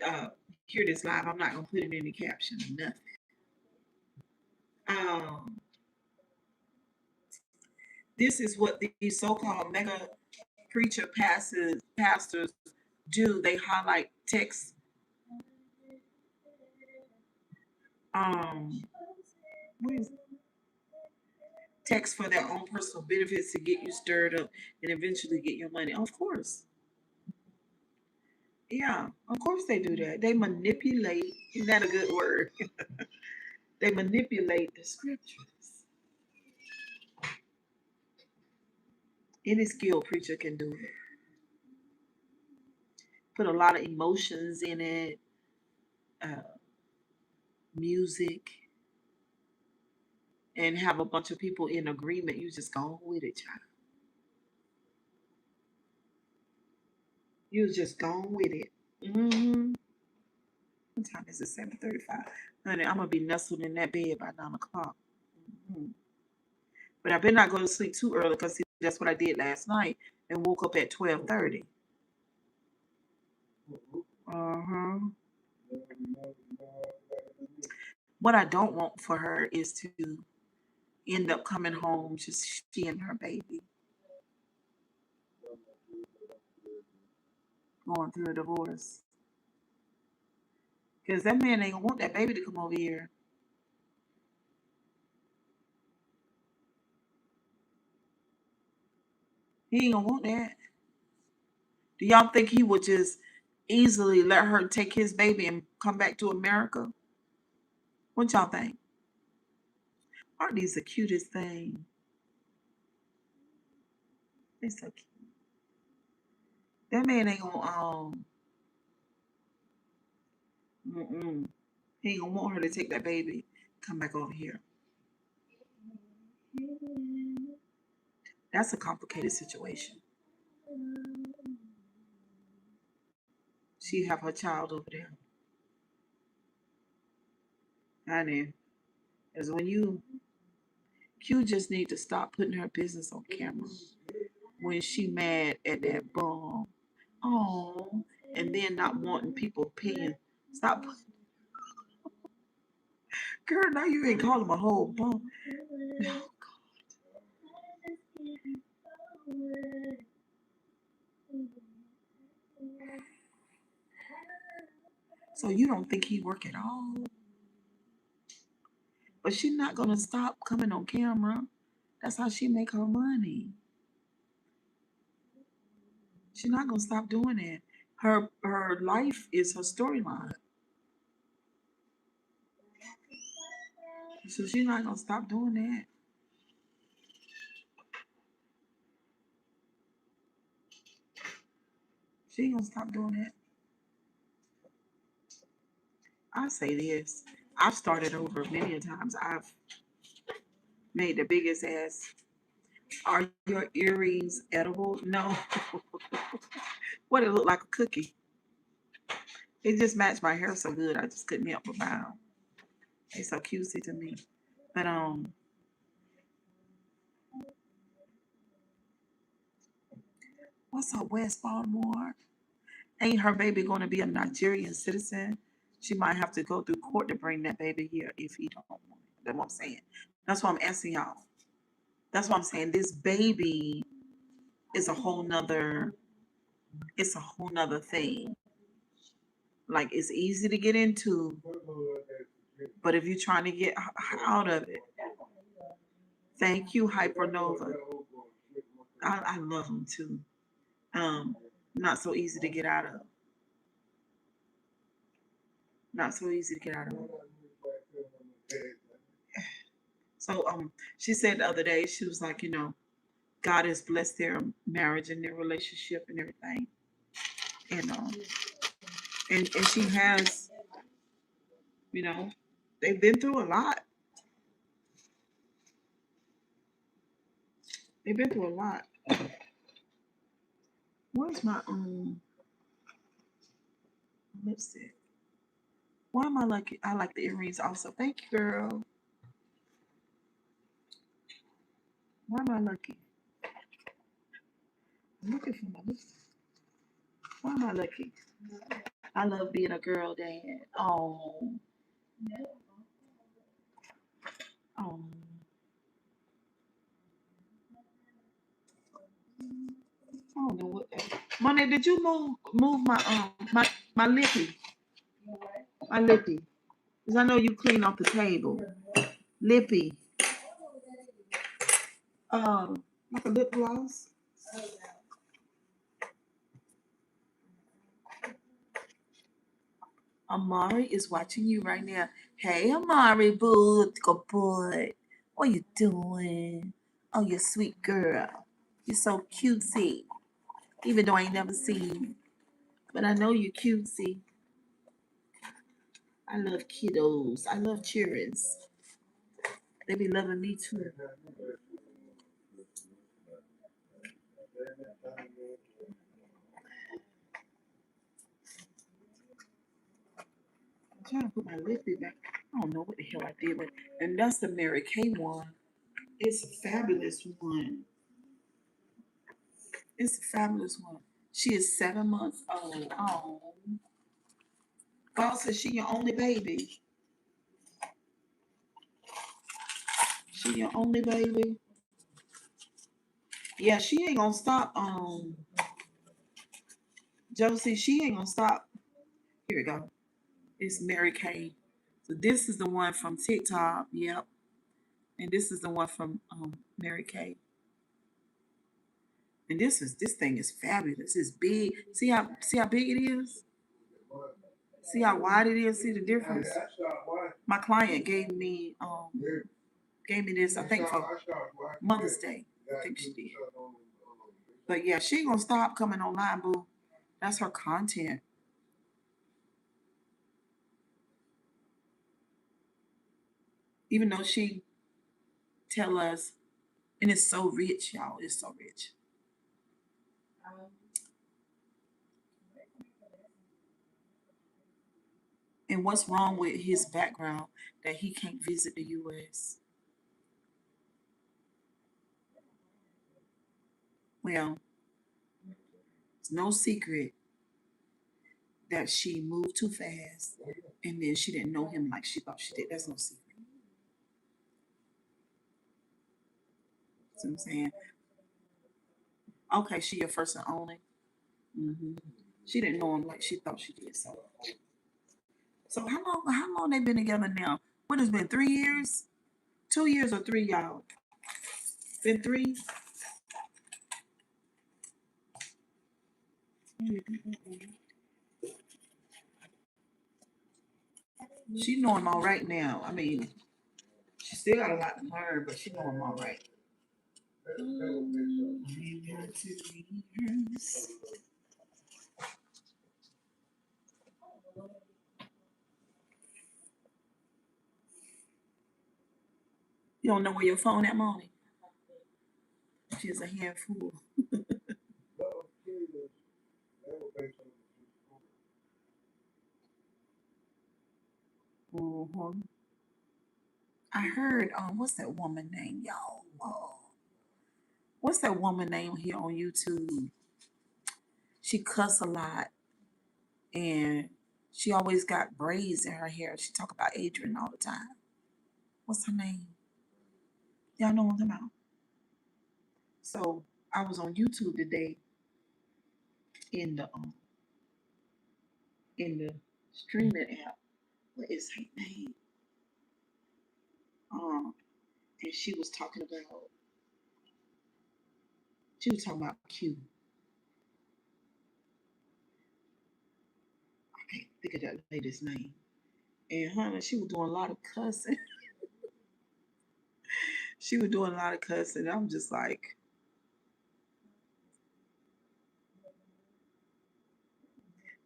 uh hear this live. I'm not gonna put it in the caption or nothing. Um, this is what these so-called mega preacher pastors do. They highlight um what is it? Text for their own personal benefits to get you stirred up and eventually get your money. Of course. Yeah, of course they do that. They manipulate. Isn't that a good word? They manipulate the scriptures. Any skilled preacher can do it. Put a lot of emotions in it, uh, music, and have a bunch of people in agreement. You just go with it, child. You just go with it. Mm-hmm. What time is it? 7:35. Honey, I'm gonna be nestled in that bed by 9 o'clock. Mhm. But I better not go to sleep too early because that's what I did last night and woke up at 12:30. Uh-huh. What I don't want for her is to end up coming home just she and her baby going through a divorce. Because that man ain't gonna want that baby to come over here. He ain't gonna want that. Do y'all think he would just easily let her take his baby and come back to America? What y'all think? Aren't these the cutest thing? They're so cute. That man ain't gonna he ain't gonna want her to take that baby, come back over here. That's a complicated situation. She have her child over there. Honey, because when Q just need to stop putting her business on camera when she mad at that bum. Oh, and then not wanting people paying. Stop, girl. Now you ain't calling my whole bum. So you don't think he work at all? But she's not gonna stop coming on camera. That's how she make her money. She's not gonna stop doing it. Her life is her storyline. So she's not gonna stop doing that. She ain't gonna stop doing that. I say this. I've started over many a times. I've made the biggest ass. Are your earrings edible? No. What, it look like a cookie. It just matched my hair so good. I just couldn't help but buy them. They so cutesy to me. But what's up, West Baltimore? Ain't her baby going to be a Nigerian citizen? She might have to go through court to bring that baby here if he don't want it. That's what I'm saying. That's what I'm asking y'all. That's what I'm saying. This baby is a whole nother. It's a whole nother thing. Like, it's easy to get into, but if you're trying to get out of it, thank you, Hypernova. I love them too. Um, Not so easy to get out of. Not so easy to get out of. So she said the other day, she was like, God has blessed their marriage and their relationship and everything. And she has, you know, they've been through a lot. They've been through a lot. Where's my lipstick? Why am I lucky? I like the earrings also. Thank you, girl. Why am I lucky? I'm looking for my lipstick. Why am I lucky? I love being a girl dad. Oh, oh. I don't know what. Monet, did you move my lippy? My lippy. Cause I know you clean off the table. Lippy. Like a lip gloss. Amari is watching you right now. Hey, Amari, boo, good boy. What you doing? Oh, you sweet girl. You're so cutesy. Even though I ain't never seen you. But I know you're cutesy. I love kiddos. I love children. They be loving me too. I'm trying to put my lipstick back. I don't know what the hell I did with. And that's the Mary Kay one. It's a fabulous one. It's a fabulous one. She is 7 months old. Oh, God says she your only baby. She your only baby. Yeah, she ain't gonna stop. Josie, she ain't gonna stop. Here we go. It's Mary Kay. So this is the one from TikTok. Yep. And this is the one from Mary Kay. And this thing is fabulous. It's big. See how big it is? See how wide it is? See the difference? My client gave me this, I think, for Mother's Day. I think she did. But yeah, she ain't gonna stop coming online, boo. That's her content. Even though she tell us, and it's so rich, y'all. It's so rich. And what's wrong with his background that he can't visit the U.S.? Well, it's no secret that she moved too fast and then she didn't know him like she thought she did. That's no secret. See what I'm saying? Okay, she your first and only. She didn't know him like she thought she did. So how long they been together now? What has been 3 years? 2 years or 3, y'all? Been 3? She know him all right now. I mean, she still got a lot to learn, but she know him all right. You don't know where your phone at, Mommy? She's a handful. I heard, what's that woman name, y'all? What's that woman name here on YouTube? She cuss a lot, and she always got braids in her hair. She talk about Adrian all the time. What's her name? Y'all know what I'm talking about? So I was on YouTube today in the streaming app. What is her name? And she was talking about Q. I can't think of that lady's name. And honey, she was doing a lot of cussing. She was doing a lot of cussing. I'm just like,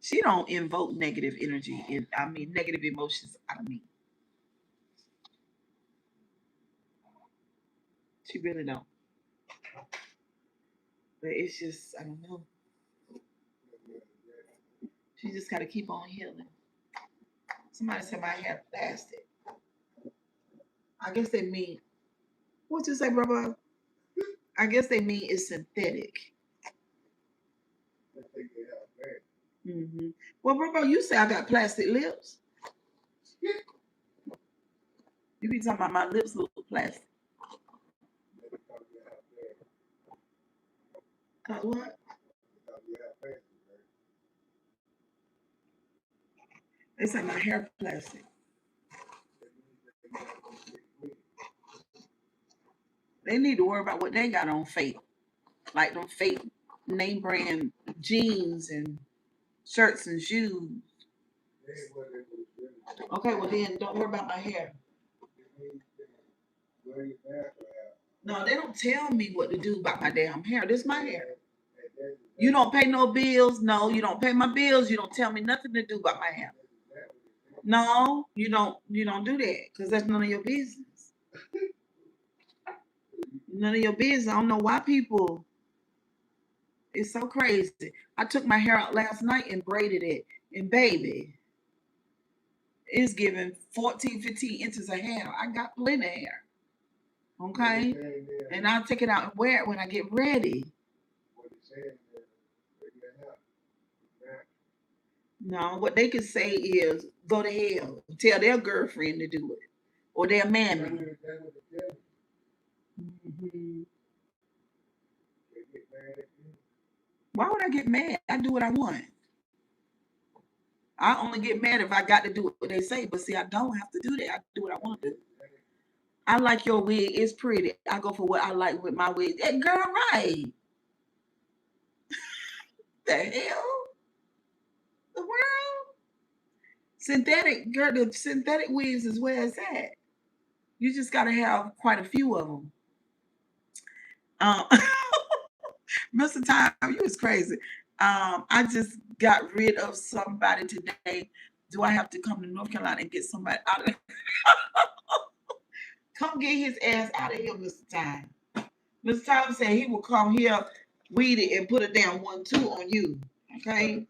she don't invoke negative energy and negative emotions out of me. She really don't. But it's just, I don't know. She just gotta keep on healing. Somebody said my hair plastic. I guess they mean, what you say, brother? I guess they mean it's synthetic. Well, brother, you say I got plastic lips. You be talking about my lips look plastic. Cause what? They say my hair plastic. They need to worry about what they got on fake. Like them fake name brand jeans and shirts and shoes. Okay, well then don't worry about my hair. No, they don't tell me what to do about my damn hair. This is my hair. You don't pay no bills. No, you don't pay my bills. You don't tell me nothing to do about my hair. No, you don't do that because that's none of your business. None of your business. I don't know why people. It's so crazy. I took my hair out last night and braided it. And baby, it's giving 14, 15 inches of hair. I got plenty of hair. Okay? And I'll take it out and wear it when I get ready. No, what they can say is go to hell. Tell their girlfriend to do it. Or their mammy. Why would I get mad? I do what I want. I only get mad if I got to do what they say. But see, I don't have to do that. I do what I want to do. I like your wig. It's pretty. I go for what I like with my wig. That girl, right. The hell? The world? Synthetic, girl, the synthetic wigs is where it's at. You just got to have quite a few of them. Um, Mr. Time, you was crazy. I just got rid of somebody today. Do I have to come to North Carolina and get somebody out of Come get his ass out of here, Mr. Time. Mr. Time said he will come here, weed it, and put it down 1-2 on you. Okay?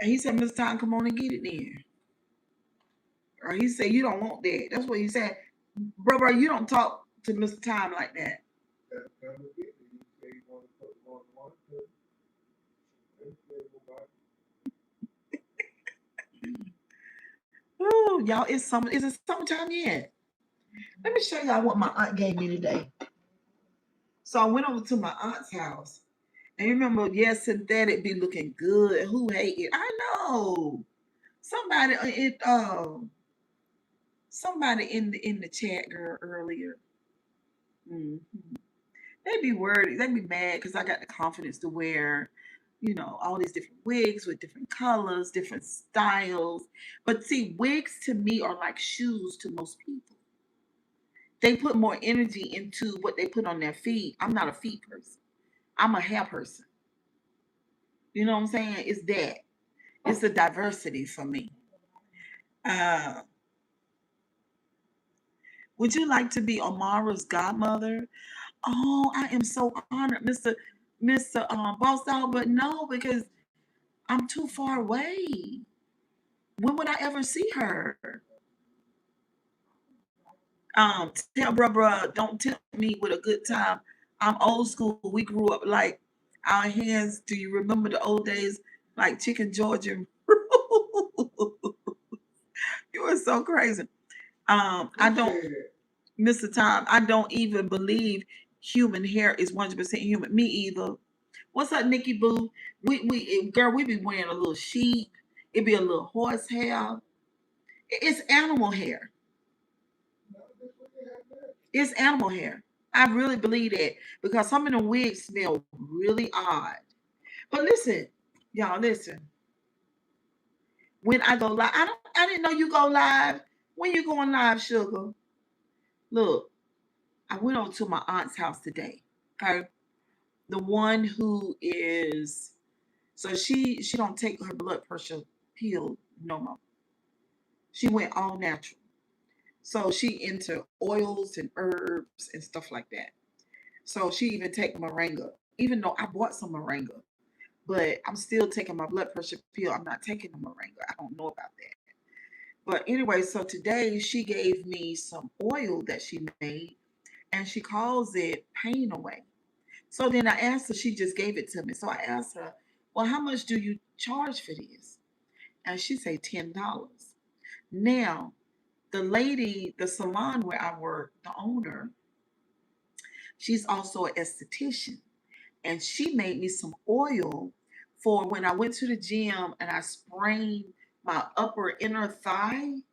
And he said, Mr. Time, come on and get it then. Or he said, you don't want that. That's what he said. Bro, you don't talk to Mr. Time like that. Ooh, y'all, it's summer. Is it summertime yet? Let me show y'all what my aunt gave me today. So I went over to my aunt's house. And you remember, yes, synthetic be looking good. Who hate it? I know. Somebody somebody in the chat, girl, earlier. hmm They be worried. They be mad because I got the confidence to wear, all these different wigs with different colors, different styles. But see, wigs to me are like shoes to most people. They put more energy into what they put on their feet. I'm not a feet person. I'm a hair person. You know what I'm saying? It's that. It's a diversity for me. Uh, would you like to be Amara's godmother? Oh, I am so honored, Mr. Boss Dog, but no, because I'm too far away. When would I ever see her? Tell bruh, don't tempt me with a good time. I'm old school. We grew up like our hands. Do you remember the old days, like Chicken George and you were so crazy. I don't, Mr. Tom. I don't even believe human hair is 100% human. Me either. What's up, Nikki Boo? Girl, we be wearing a little sheep. It be a little horse hair. It's animal hair. It's animal hair. I really believe that because some of the wigs smell really odd. But listen, y'all, listen. When I go live, I didn't know you go live. When you going live, sugar? Look, I went over to my aunt's house today. Okay, the one who is so she don't take her blood pressure pill no more. She went all natural. So she into oils and herbs and stuff like that. So she even take moringa, even though I bought some moringa, but I'm still taking my blood pressure pill. I'm not taking the moringa. I don't know about that. But anyway, so today she gave me some oil that she made and she calls it pain away. So then I asked her, she just gave it to me. So I asked her, well, how much do you charge for this? And she said $10. Now, the lady, the salon where I work, the owner, she's also an esthetician. And she made me some oil for when I went to the gym and I sprained my upper inner thigh and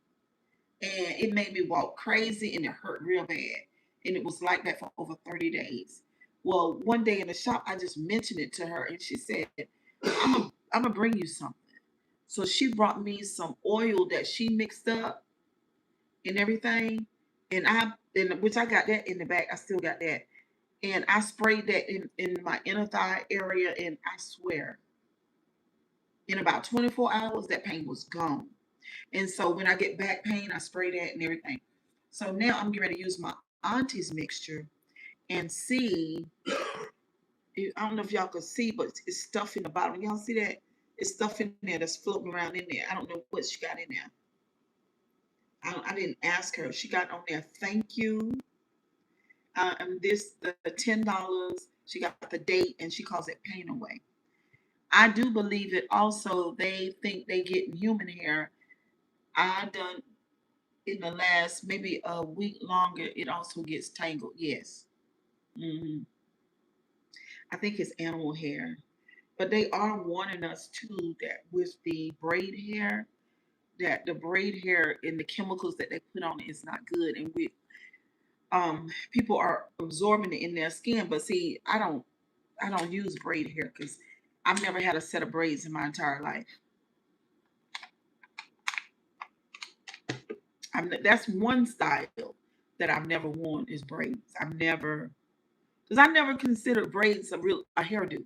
it made me walk crazy and it hurt real bad. And it was like that for over 30 days. Well, one day in the shop, I just mentioned it to her and she said, I'm gonna bring you something. So she brought me some oil that she mixed up and everything. Which I got that in the back. I still got that. And I sprayed that in my inner thigh area, and I swear, in about 24 hours, that pain was gone. And so when I get back pain, I spray that and everything. So now I'm getting ready to use my auntie's mixture and see. I don't know if y'all can see, but it's stuff in the bottom. Y'all see that? It's stuff in there that's floating around in there. I don't know what she got in there. I didn't ask her. She got on there, thank you. And the $10. She got the date and she calls it pain away. I do believe it also. They think they get human hair. I done in the last maybe a week longer. It also gets tangled. Yes. hmm I think it's animal hair. But they are warning us too that with the braid hair, that the braid hair and the chemicals that they put on it is not good, and people are absorbing it in their skin. But see, I don't use braid hair because I've never had a set of braids in my entire life. That's one style that I've never worn is braids. Because I never considered braids a hairdo.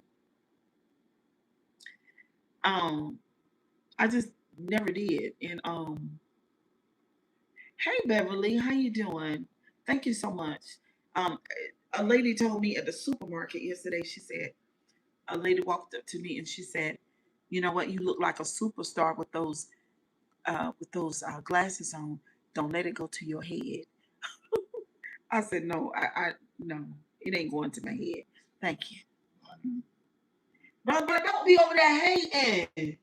Um, I just never did. And hey Beverly, how you doing? Thank you so much. Um, a lady told me at the supermarket yesterday. She said a lady walked up to me and she said, "You know what? You look like a superstar with those glasses on. Don't let it go to your head." I said, "No, I no, it ain't going to my head. Thank you." But don't be over there hating.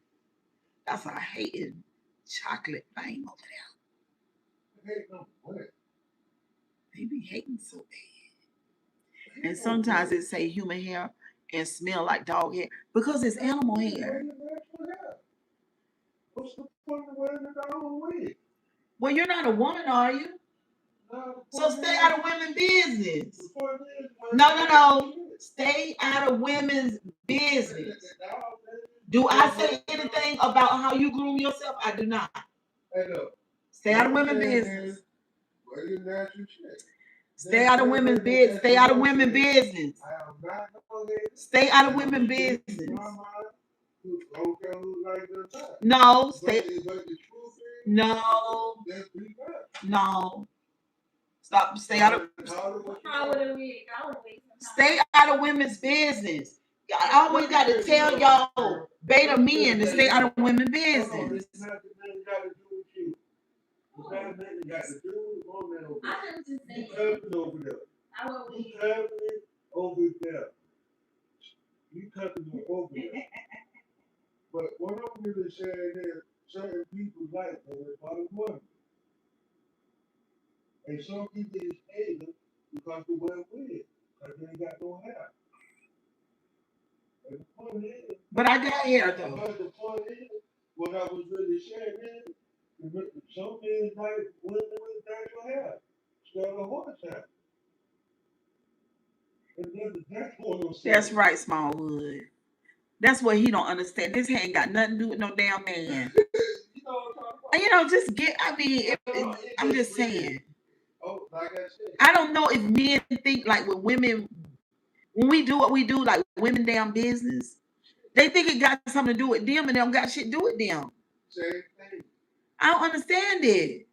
That's a hating chocolate thing over there. Hey, no, what? They be hating so bad. And sometimes it say human hair and smell like dog hair because it's animal hair. What's the point of wearing the dog wig? Well, you're not a woman, are you? So stay out of women's business. No. Stay out of women's business. Do I say anything about how you groom yourself? I do not. Stay out of women's business. Stay out of women's business. Stay out of women's business. Stay out of women's business. No, no. Stop. Stay out of women's business. I always got to tell y'all beta men to stay out of women's business. You cutting over there. But what I'm really saying is certain people like them about a woman. And some people is hating because they wear wigs. Because they ain't got no hair. And the point is, but I got hair though. But the point is, what I was really saying is, some men like women with natural hair. Instead of horse hair. That's right, Smallwood. That's what he don't understand. This ain't got nothing to do with no damn man. Just get. I mean, I'm just saying. I don't know if men think like with women, when we do what we do, like women damn business, they think it got something to do with them, and they don't got shit to do with them. I don't understand it.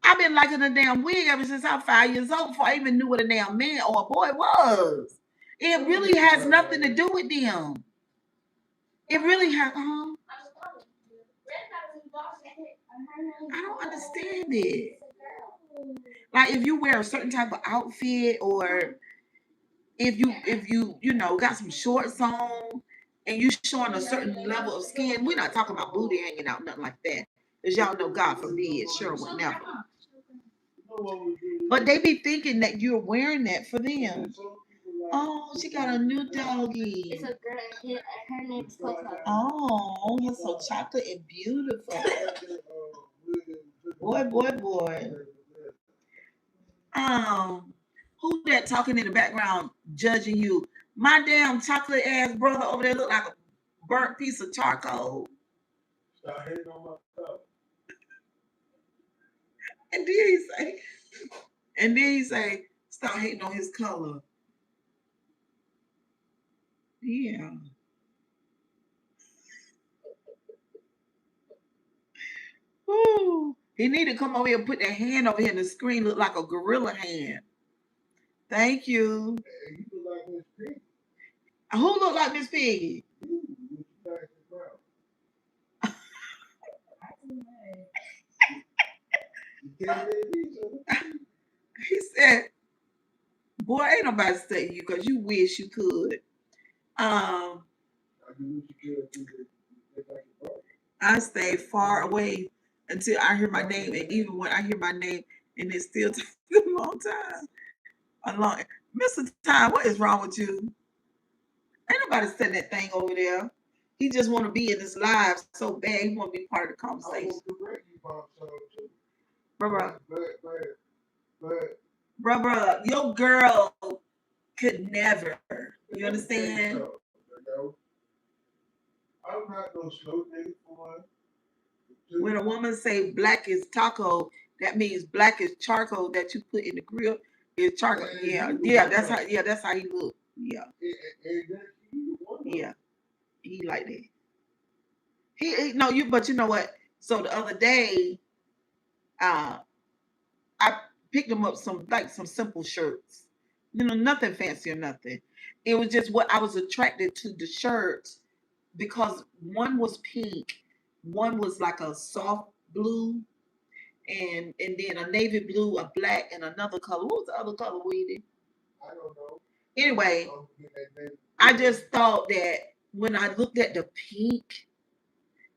I've been liking a damn wig ever since I was 5 years old before I even knew what a damn man or a boy was. It really has nothing to do with them. It really has. I don't understand it. Like if you wear a certain type of outfit, or if you got some shorts on and you showing a certain level of skin, we're not talking about booty hanging out, nothing like that. Because y'all know, God forbid, sure would never. But they be thinking that you're wearing that for them. Oh, she got a new doggy. It's a girl. Her name's Coco. Oh, he's so chocolate and beautiful. Boy. Who that talking in the background judging you? My damn chocolate ass brother over there look like a burnt piece of charcoal. Stop hating on my stuff. And then he say, stop hating on his color. Yeah. Woo. He need to come over here and put that hand over here in the screen, look like a gorilla hand. Thank you. Hey, you look like Miss Piggy. Who look like Miss Piggy? He said, boy, ain't nobody studying you because you wish you could. I stay far away until I hear my name, and even when I hear my name, and it still takes a long time. Mr. Time, what is wrong with you? Ain't nobody studying that thing over there. He just want to be in this live so bad. He want to be part of the conversation. Bruh, your girl could never. You understand? slow nigga for one. When a woman say black is taco, that means black is charcoal that you put in the grill. Is charcoal. Yeah, that's how he look. Yeah. Yeah. He like that. He no you but you know what? So the other day, I picked him up some simple shirts. Nothing fancy or nothing. It was just what I was attracted to the shirts because one was pink, one was like a soft blue, and then a navy blue, a black, and another color. What was the other color, Weedy? I don't know. Anyway, I just thought that when I looked at the pink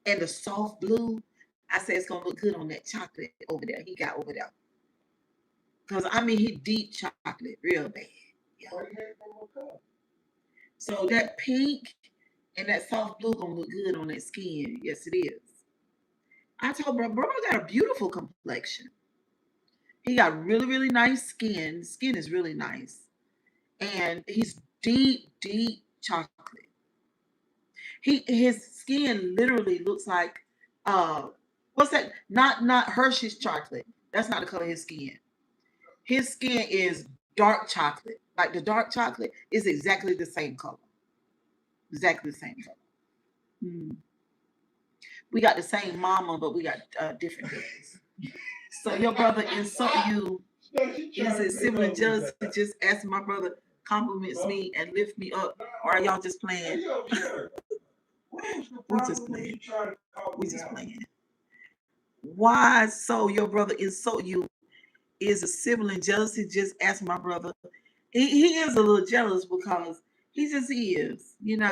and the soft blue, I said it's gonna look good on that chocolate over there. He got over there. Cause I mean he deep chocolate, real bad. Yeah. So that pink and that soft blue gonna look good on that skin. Yes, it is. I told bro got a beautiful complexion. He got really, really nice skin. Skin is really nice. And he's deep chocolate. His skin literally looks like what's that? Not Hershey's chocolate. That's not the color of his skin. His skin is dark chocolate. Like the dark chocolate is exactly the same color. Exactly the same color. Mm. We got the same mama, but we got different days. So your brother insult you. Is it sibling jealousy? Just ask my brother compliments me and lift me up, or are y'all just playing? We just playing. We just playing. Why so your brother insult you? Is a sibling jealousy? Just ask my brother. He is a little jealous because he just is, Yes,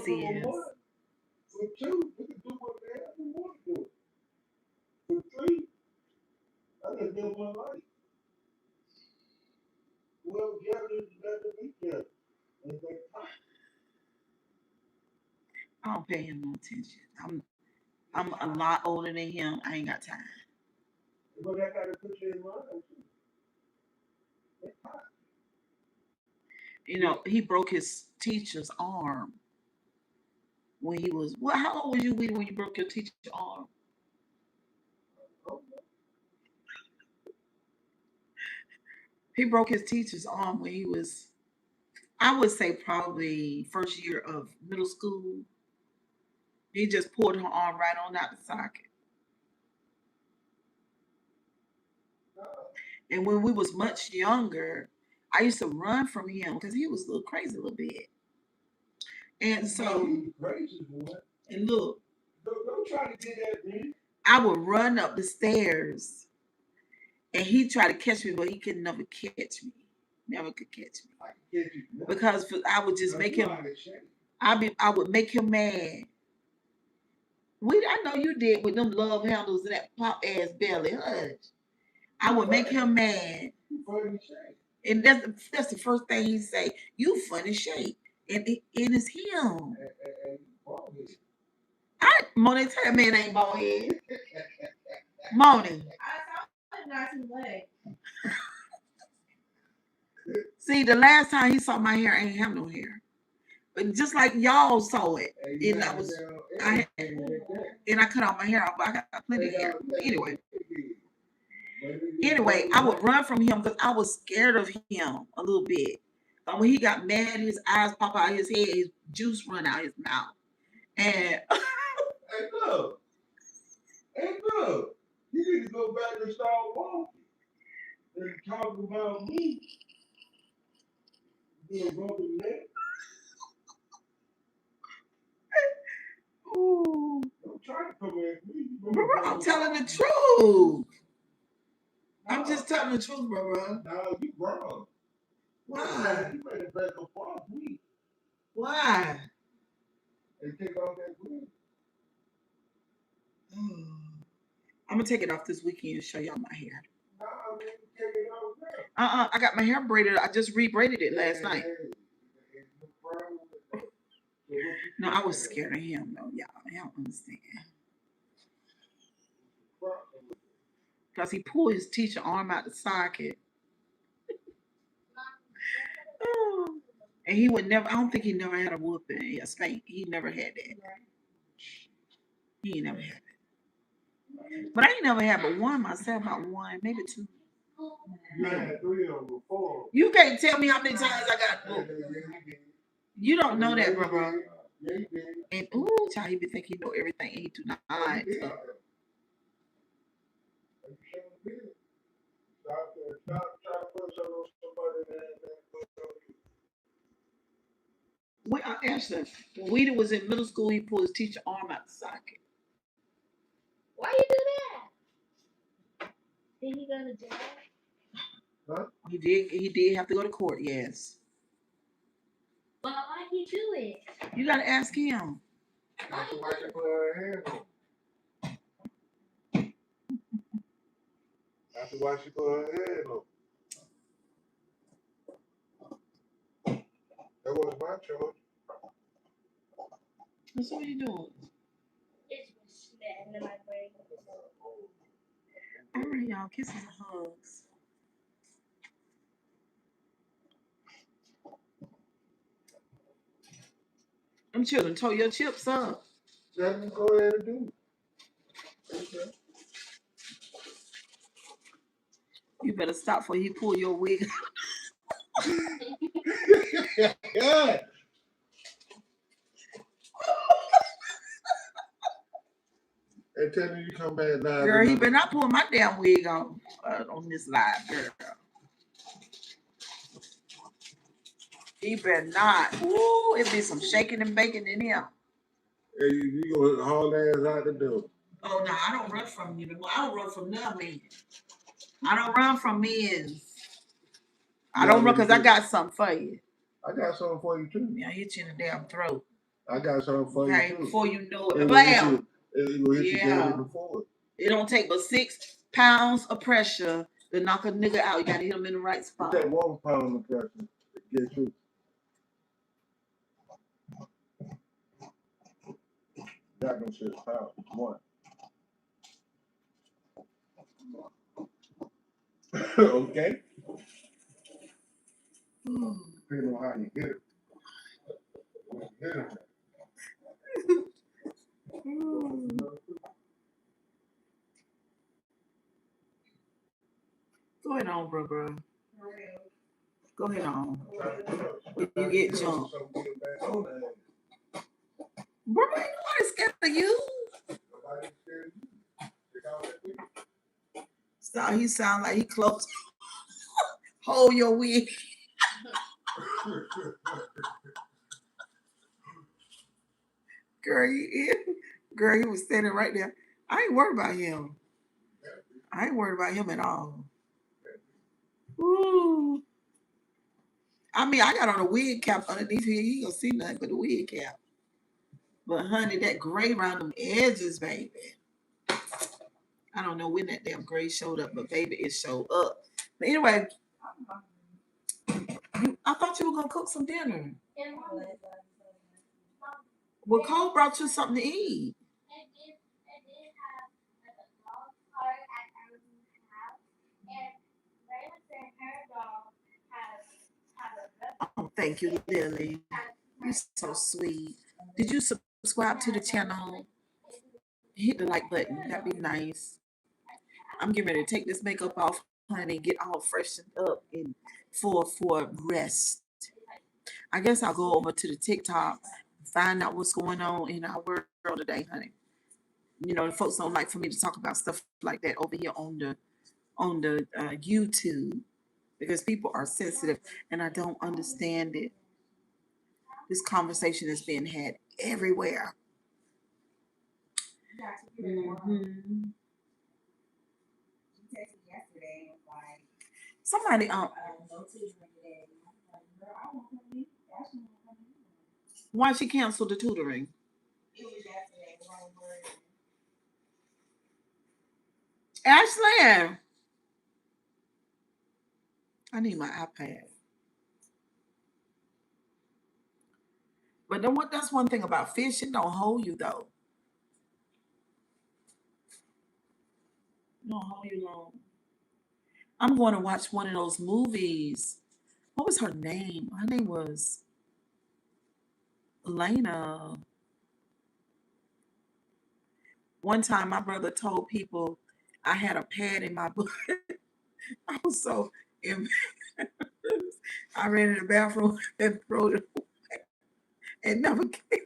he is. For two, we can do what they have we want to do. For three, I just live my life. Well, gathered together, be together. And they I don't pay him no attention. I'm a lot older than him. I ain't got time. but I got to put you in mind. He broke his teacher's arm when he was what? How old was you when you broke your teacher's arm? He broke his teacher's arm when he was, I would say, probably first year of middle school. He just pulled her arm right on out the socket. And when we was much younger, I used to run from him because he was a little crazy a little bit. And so, and look, Don't try to get that, man. I would run up the stairs and he tried to catch me, but he could never catch me. Never could catch me. Because I would just make him, I would make him mad. I know you did with them love handles and that pop ass belly. Hush. I would make him mad. And that's the first thing he say. You funny shape. And it's him. Moni, tell that man ain't bald head. Moni. See, the last time he saw my hair, I ain't have no hair. But just like y'all saw it. And I cut off my hair off, but I got plenty of hair. Anyway, I would run from him because I was scared of him a little bit. And when he got mad, his eyes pop out his head, his juice run out his mouth. And hey, look. You need to go back and start walking and talk about me. Being broken leg. Ooh. Don't try to come at me. I'm telling the truth. I'm just telling the truth, bro. No, you wrong. Why? You better back up off me. Why? And take off that wig. I'm gonna take it off this weekend and show y'all my hair. No, man, take it off now. I got my hair braided. I just re-braided it last night. No, I was scared of him though, y'all. I don't understand. Because he pulled his teacher arm out the socket. And he would never. I don't think he never had a whooping, a spank. He never had that. He ain't never had it. But I ain't never had but one myself. About one, maybe two. You had 3 of them before. You can't tell me how many times I got Yeah, whooped. yeah, he did. You don't know that, bro. Yeah, he did. And ooh, child, he be think he know everything. He do not. Yeah, he did. You sure did. Stop trying to put something on somebody that put on you. When I asked him, when Weeder was in middle school, he pulled his teacher arm out the socket. Why you do that? Did he go to jail? Huh? He did have to go to court, yes. But why he do it? You gotta ask him. That's why she put her hand on. That's why she put her hand on. That was my choice. That's what you doing. It's sitting in my brain. All right, y'all. Kisses and hugs. Them children tore your chips up. Let me go ahead and do it. You better stop before he pull your wig. Yeah. And tell me you come back now. Girl, he better not pull my damn wig on this live, girl. He better not. Ooh, it be some shaking and baking in him. Hey, you gonna haul ass out the door. Oh no, I don't run from you. I don't run from none men. I don't run from men. I don't run because I got something for you. I got something for you too. Yeah, I hit you in the damn throat. I got something for Okay, you too. before you know it. It Blam! will hit you Yeah. dead before. It don't take but 6 pounds of pressure to knock a nigga out. You gotta hit him in the right spot. It take 1 pound of pressure to get you. Got no 6 pounds. 1. Okay. Depending on how you hit it. Hit him. Go ahead on, bro. Go ahead on. You get jumped. Bro, ain't nobody scared of you. So he sound like he close. Hold your wig. Girl, he was standing right there. I ain't worried about him. I ain't worried about him at all. Ooh. I mean, I got on a wig cap underneath here. He gonna see nothing but a wig cap. But honey, that gray around them edges, baby. I don't know when that damn gray showed up, but baby, it showed up. But anyway, I thought you were gonna cook some dinner. Well, Cole brought you something to eat. Oh, thank you, Lily. You're so sweet. Did you subscribe to the channel? Hit the like button. That'd be nice. I'm getting ready to take this makeup off, honey, get all freshened up and for rest. I guess I'll go over to the TikTok, find out what's going on in our world today, honey. You know, the folks don't like for me to talk about stuff like that over here on the YouTube because people are sensitive and I don't understand it. This conversation is being had everywhere. Mm-hmm. Somebody why she canceled the tutoring? Ashley, I need my iPad. But then what? That's one thing about fish. It don't hold you though. It don't hold you long. I'm going to watch one of those movies. What was her name? Her name was Lena. One time, my brother told people I had a pad in my book. I was so embarrassed. I ran in the bathroom and threw it and never came.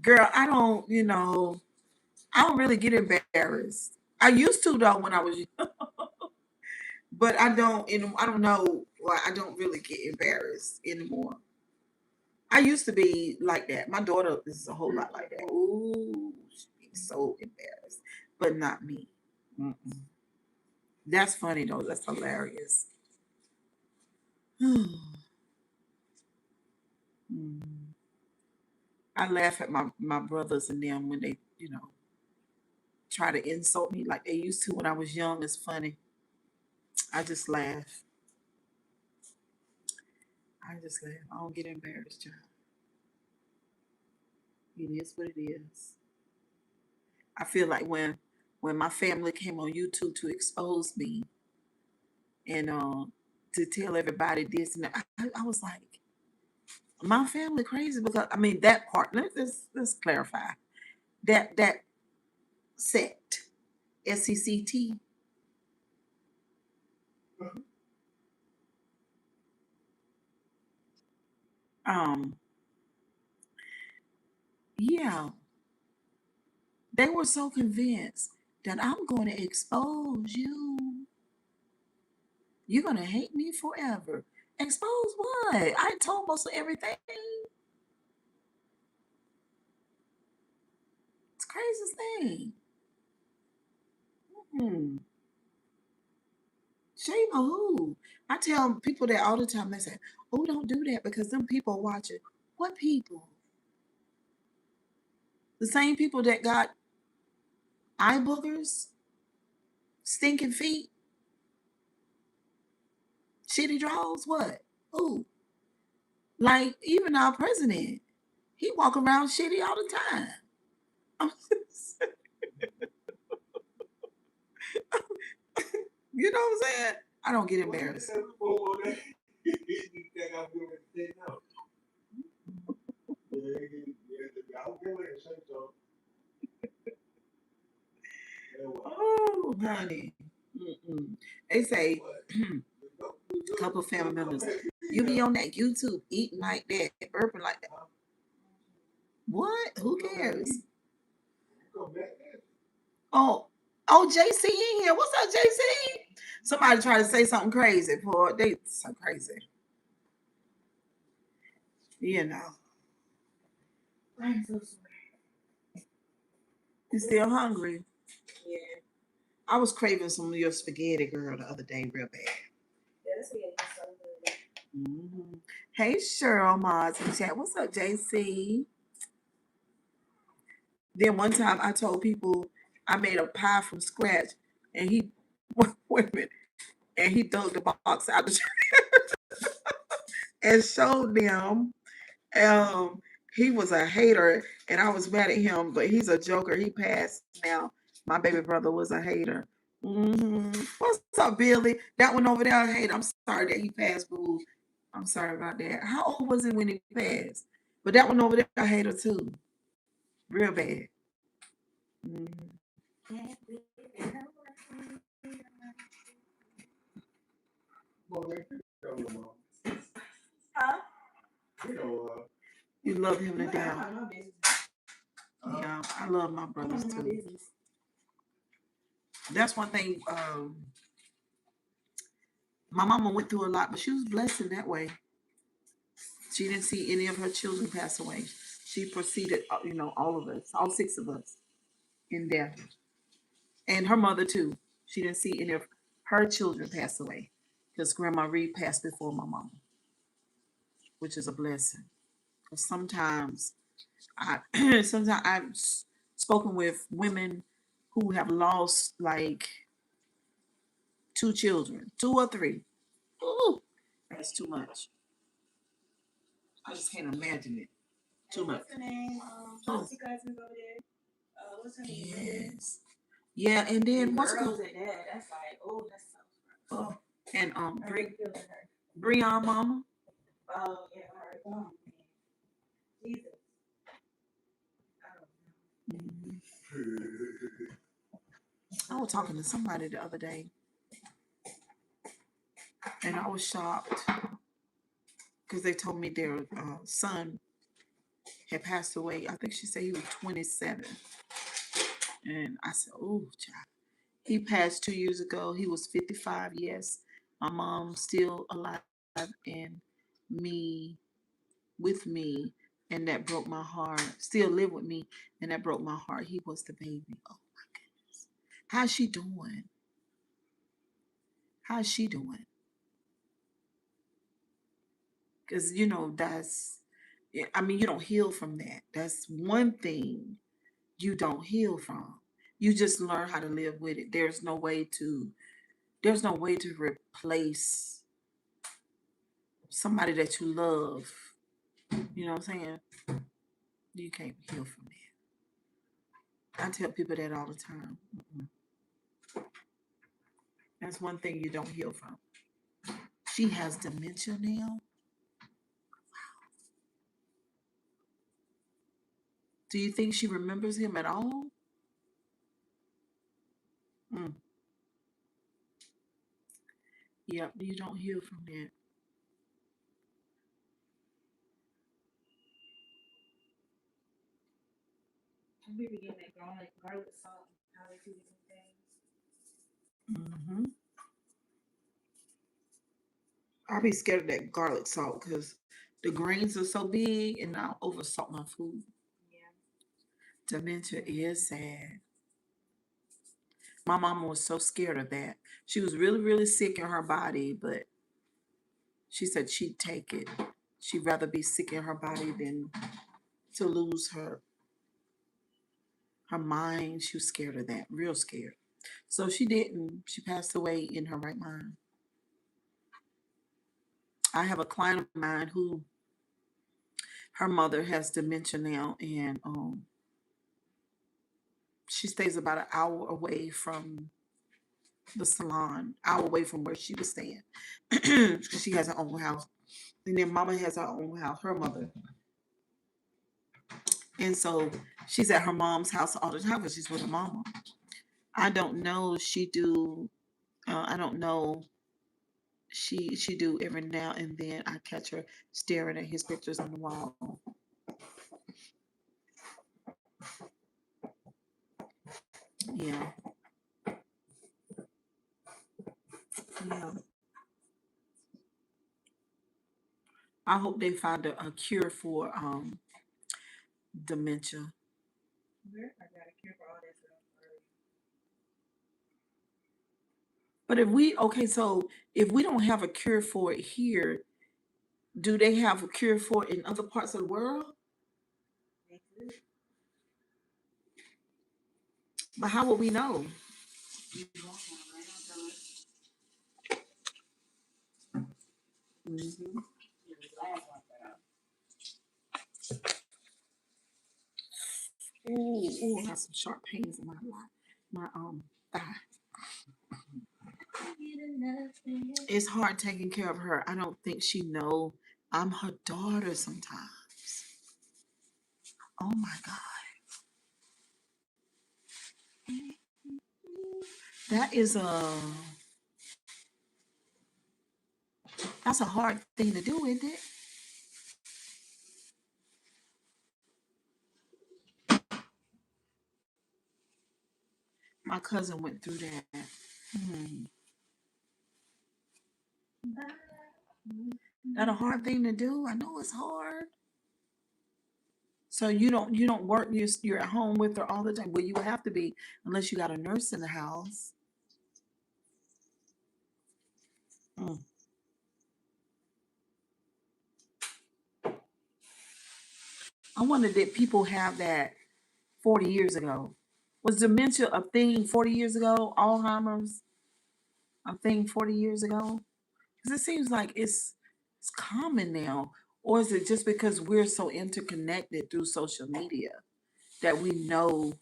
Girl, I don't, I don't really get embarrassed. I used to though when I was young, but I don't. I don't know why I don't really get embarrassed anymore. I used to be like that. My daughter is a whole lot like that. Ooh, she's so embarrassed, but not me. Mm-mm. That's funny though. That's hilarious. Mm. I laugh at my brothers and them when they, try to insult me like they used to when I was young. It's funny. I just laugh. I just laugh. I don't get embarrassed, child. It is what it is. I feel like when my family came on YouTube to expose me and to tell everybody this and that, I was like, my family crazy because I mean that part. Let's clarify that sect, SECT. Um, yeah, they were so convinced that I'm going to expose you. You're gonna hate me forever. Expose what? I told most of everything. It's the craziest thing. Hmm. Shame on who? I tell people that all the time. They say, "Oh, don't do that because them people are watching." What people? The same people that got eye boogers, stinking feet, shitty draws. What? Who? Like even our president, he walk around shitty all the time. You know what I'm saying? I don't get embarrassed. Oh, honey. Mm-mm. They say a couple family members, you be on that YouTube eating like that, burping like that. What? Who cares? Oh, oh, JC in here. What's up, JC? Somebody try to say something crazy, boy. They so crazy. You know. I'm so sorry. You still hungry? Yeah. I was craving some of your spaghetti, girl, the other day, real bad. Yeah, that's what it's so good. Hmm. Hey, Cheryl Mods in chat. What's up, JC? Then one time I told people I made a pie from scratch, and he wait a minute, and he dug the box out the and showed them. Um, he was a hater, and I was mad at him, but he's a joker. He passed now. My baby brother was a hater. What's up, Billy? That one over there, a hater. I'm sorry that he passed, boo. I'm sorry about that. How old was he when he passed? But that one over there, a hater too. Real bad. Mhm. Huh? You love him to I death. mind my business. Yeah, I love my I brothers mind my too. business. That's one thing. My mama went through a lot, but she was blessed in that way. She didn't see any of her children pass away. She proceeded, all of us, all six of us, in death, and her mother too. She didn't see any of her children pass away because Grandma Reed passed before my mama, which is a blessing. 'Cause sometimes sometimes I've spoken with women who have lost like two children, two or three. Ooh, that's too much. I just can't imagine it. Too much. What's her name? Foxy cousins over there. What's her name? Yes. Yeah, and then what's Girls good? at that. That's like, oh, that's so. Oh, and I really feel for her. Breon mama. Oh, yeah, all right, come on, man. Jesus. Oh, I was talking to somebody the other day, and I was shocked because they told me their son had passed away. I think she said he was 27. And I said, oh, child. He passed 2 years ago. He was 55, yes. My mom still alive and me, with me, and that broke my heart. Still live with me, and that broke my heart. He was the baby. Oh, my goodness. How's she doing? How's she doing? Because, you don't heal from that. That's one thing you don't heal from. You just learn how to live with it. There's no way to replace somebody that you love. You know what I'm saying? You can't heal from that. I tell people that all the time. That's one thing you don't heal from. She has dementia now. Do you think she remembers him at all? Mm. Yep, you don't heal from that. some people getting that garlic salt, how they do different things. Hmm. I'll be scared of that garlic salt because the grains are so big and I'll oversalt my food. Yeah. Dementia is sad. My mama was so scared of that. She was really, really sick in her body, but she said she'd take it. She'd rather be sick in her body than to lose her mind. She was scared of that, real scared. So she didn't. She passed away in her right mind. I have a client of mine who her mother has dementia now, and she stays about an hour away from the salon, hour away from where she was staying. She has her own house, and then Mama has her own house. Her mother. And so she's at her mom's house all the time because she's with her mama. I don't know. She do. I don't know. She do every now and then. I catch her staring at his pictures on the wall. Yeah, yeah. I hope they find a cure for dementia. America got a cure for all that stuff. But so if we don't have a cure for it here, do they have a cure for it in other parts of the world? But how would we know? Mm-hmm. Ooh, I have some sharp pains in my thigh. It's hard taking care of her. I don't think she know I'm her daughter sometimes. Oh my God. That is that's a hard thing to do, isn't it? My cousin went through that. Hmm. That a hard thing to do. I know it's hard. So you don't work. You're at home with her all the time. Well, you would have to be unless you got a nurse in the house. Mm. I wonder did people have that 40 years ago? Was dementia a thing 40 years ago? Alzheimer's a thing 40 years ago? Because it seems like it's common now. Or is it just because we're so interconnected through social media that we know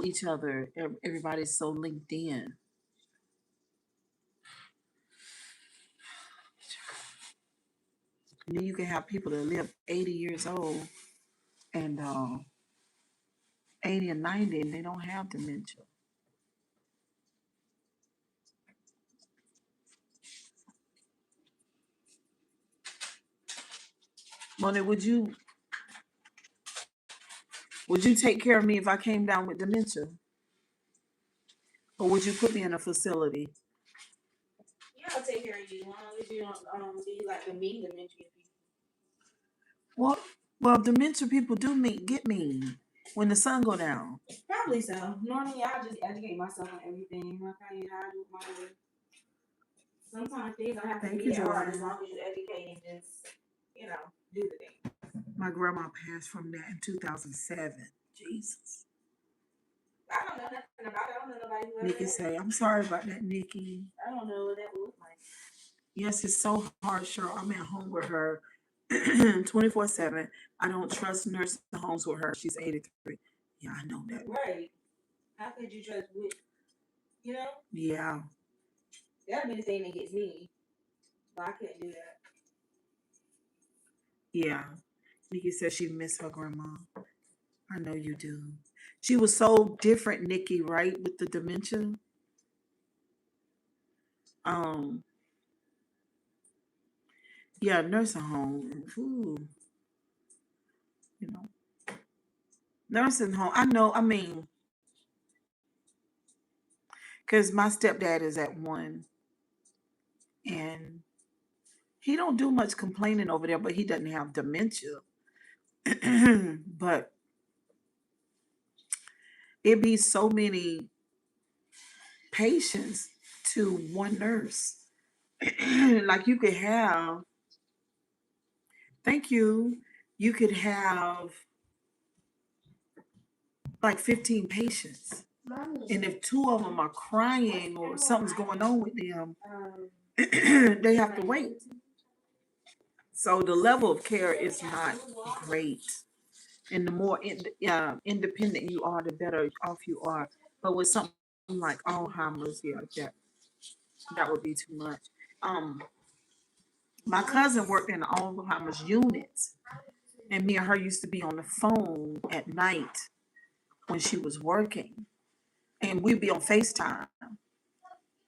each other. Everybody's so linked in. Then you can have people that live 80 years old and 80 and 90 and they don't have dementia. Moni, would you take care of me if I came down with dementia? Or would you put me in a facility? Yeah, I'll take care of you. As long as you don't be like the mean dementia people. Well, well, dementia people do get mean when the sun go down. Probably so. Normally, I just educate myself on everything. Like how I do my way. Sometimes things don't have to Thank be you, that hard as Jordan. long as you educate and just, do the thing. My grandma passed from that in 2007. Jesus. I don't know nothing about it. I don't know nobody who ever Nikki had it. say, I'm sorry about that, Nikki. I don't know what that would look like. Yes, it's so hard, Cheryl. I'm at home with her 24/7. I don't trust nursing homes with her. She's 83. Yeah, I know that. Right. How could you trust with, you know? Yeah. That'd be the thing that gets me. But I couldn't do that. Yeah. Nikki says she missed her grandma. I know you do. She was so different, Nikki, right? With the dementia. Um, yeah, nursing home. Ooh, you know. Nursing home. I know, I mean, because my stepdad is at one and he don't do much complaining over there, but he doesn't have dementia. But it be so many patients to one nurse. Like you could have, thank you, you could have like 15 patients. And if two of them are crying or something's going on with them, they have to wait. So the level of care is not great. And the more independent you are, the better off you are. But with something like Alzheimer's, yeah, that would be too much. Um, my cousin worked in the Alzheimer's unit, and me and her used to be on the phone at night when she was working, and we'd be on FaceTime.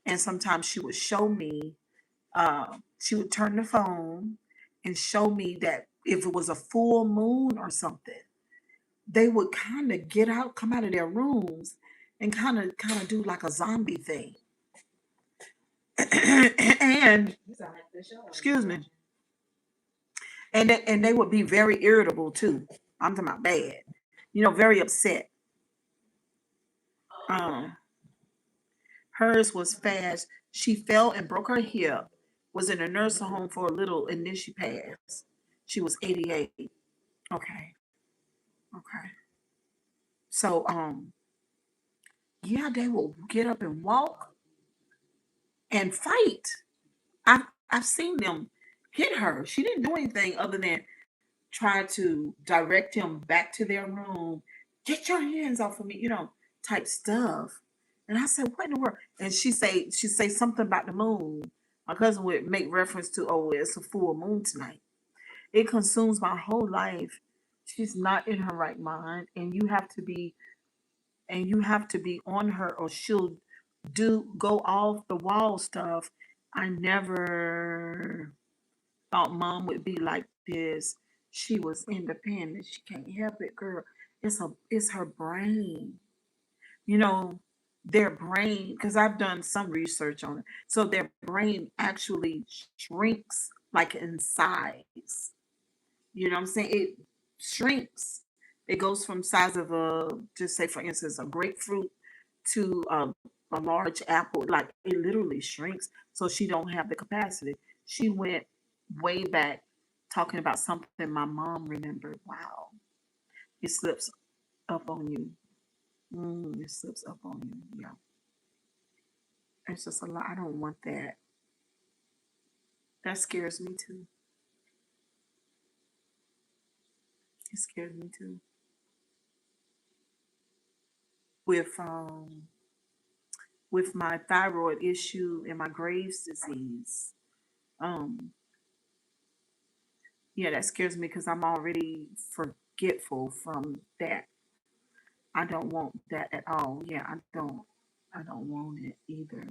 And sometimes she would show me, she would turn the phone and show me that if it was a full moon or something, they would kind of come out of their rooms and kind of do like a zombie thing. And You sound like the show. excuse me, and they would be very irritable too. I'm talking about bad, very upset. Um, Hers was fast. She fell and broke her hip. Was in a nursing home for a little, and then she passed. She was 88. Okay, okay. So yeah, they will get up and walk and fight. I've seen them hit her. She didn't do anything other than try to direct him back to their room. Get your hands off of me, type stuff. And I said, what in the world? And she say something about the moon. My cousin would make reference to, oh, it's a full moon tonight. It consumes my whole life. She's not in her right mind, and you have to be on her, or she'll go off the wall stuff. I never thought mom would be like this. She was independent. She can't help it, girl. It's her brain. You know, their brain, because I've done some research on it. So their brain actually shrinks like in size. You know what I'm saying? It shrinks. It goes from size of just say for instance, a grapefruit to a large apple. Like it literally shrinks. So she don't have the capacity. She went way back talking about something my mom remembered. Wow, it slips up on you. It slips up on you. Yeah, it's just a lot. I don't want that. That scares me too. It scares me too. With my thyroid issue and my Graves disease. Um, Yeah, that scares me because I'm already forgetful from that. I don't want that at all. Yeah, I don't want it either.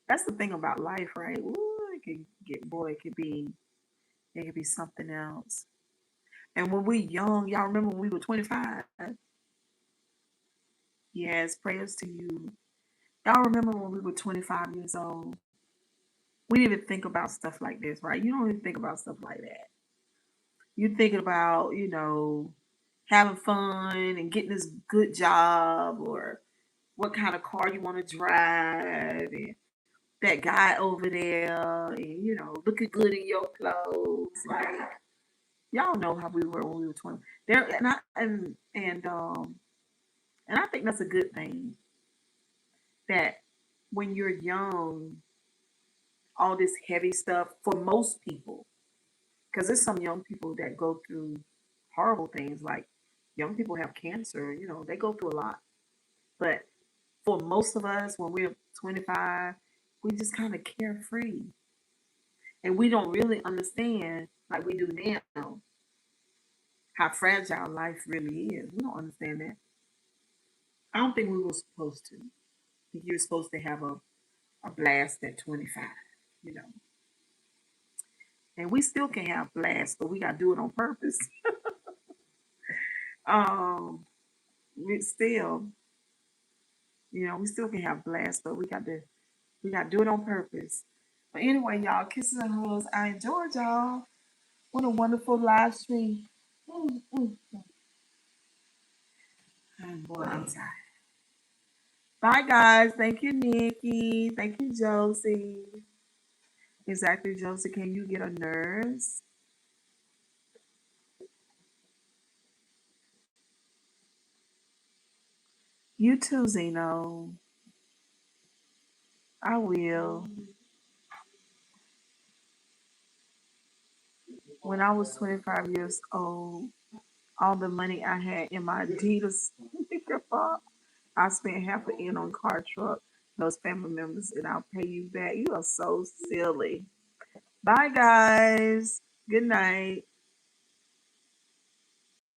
That's the thing about life, right? Ooh, it could get boy, it could be something else. And when we young, y'all remember when we were 25? Yes, prayers to you. Y'all remember when we were 25 years old? We didn't even think about stuff like this, right? You don't even think about stuff like that. You're thinking about, having fun and getting this good job or what kind of car you want to drive and that guy over there and, looking good in your clothes. Like, y'all know how we were when we were 20. There and I think that's a good thing that when you're young, all this heavy stuff for most people, because there's some young people that go through horrible things, like young people have cancer, they go through a lot. But for most of us, when we're 25, we just kind of carefree. And we don't really understand, like we do now, how fragile life really is. We don't understand that. I don't think we were supposed to. I think you were supposed to have a blast at 25, you know. And we still can have blasts, but we got to do it on purpose. Um, we still, we still can have blasts, but we got to do it on purpose. But anyway, y'all, kisses and hugs. I enjoyed y'all. What a wonderful live stream. Mm, mm. Boy, I'm tired. Bye, guys. Thank you, Nikki. Thank you, Josie. Exactly, Josie. Can you get a nurse? You too, Zeno. I will. When I was 25 years old, all the money I had in my Adidas sneaker box, I spent half an end on car truck. Those family members, and I'll pay you back. You are so silly. Bye, guys. Good night.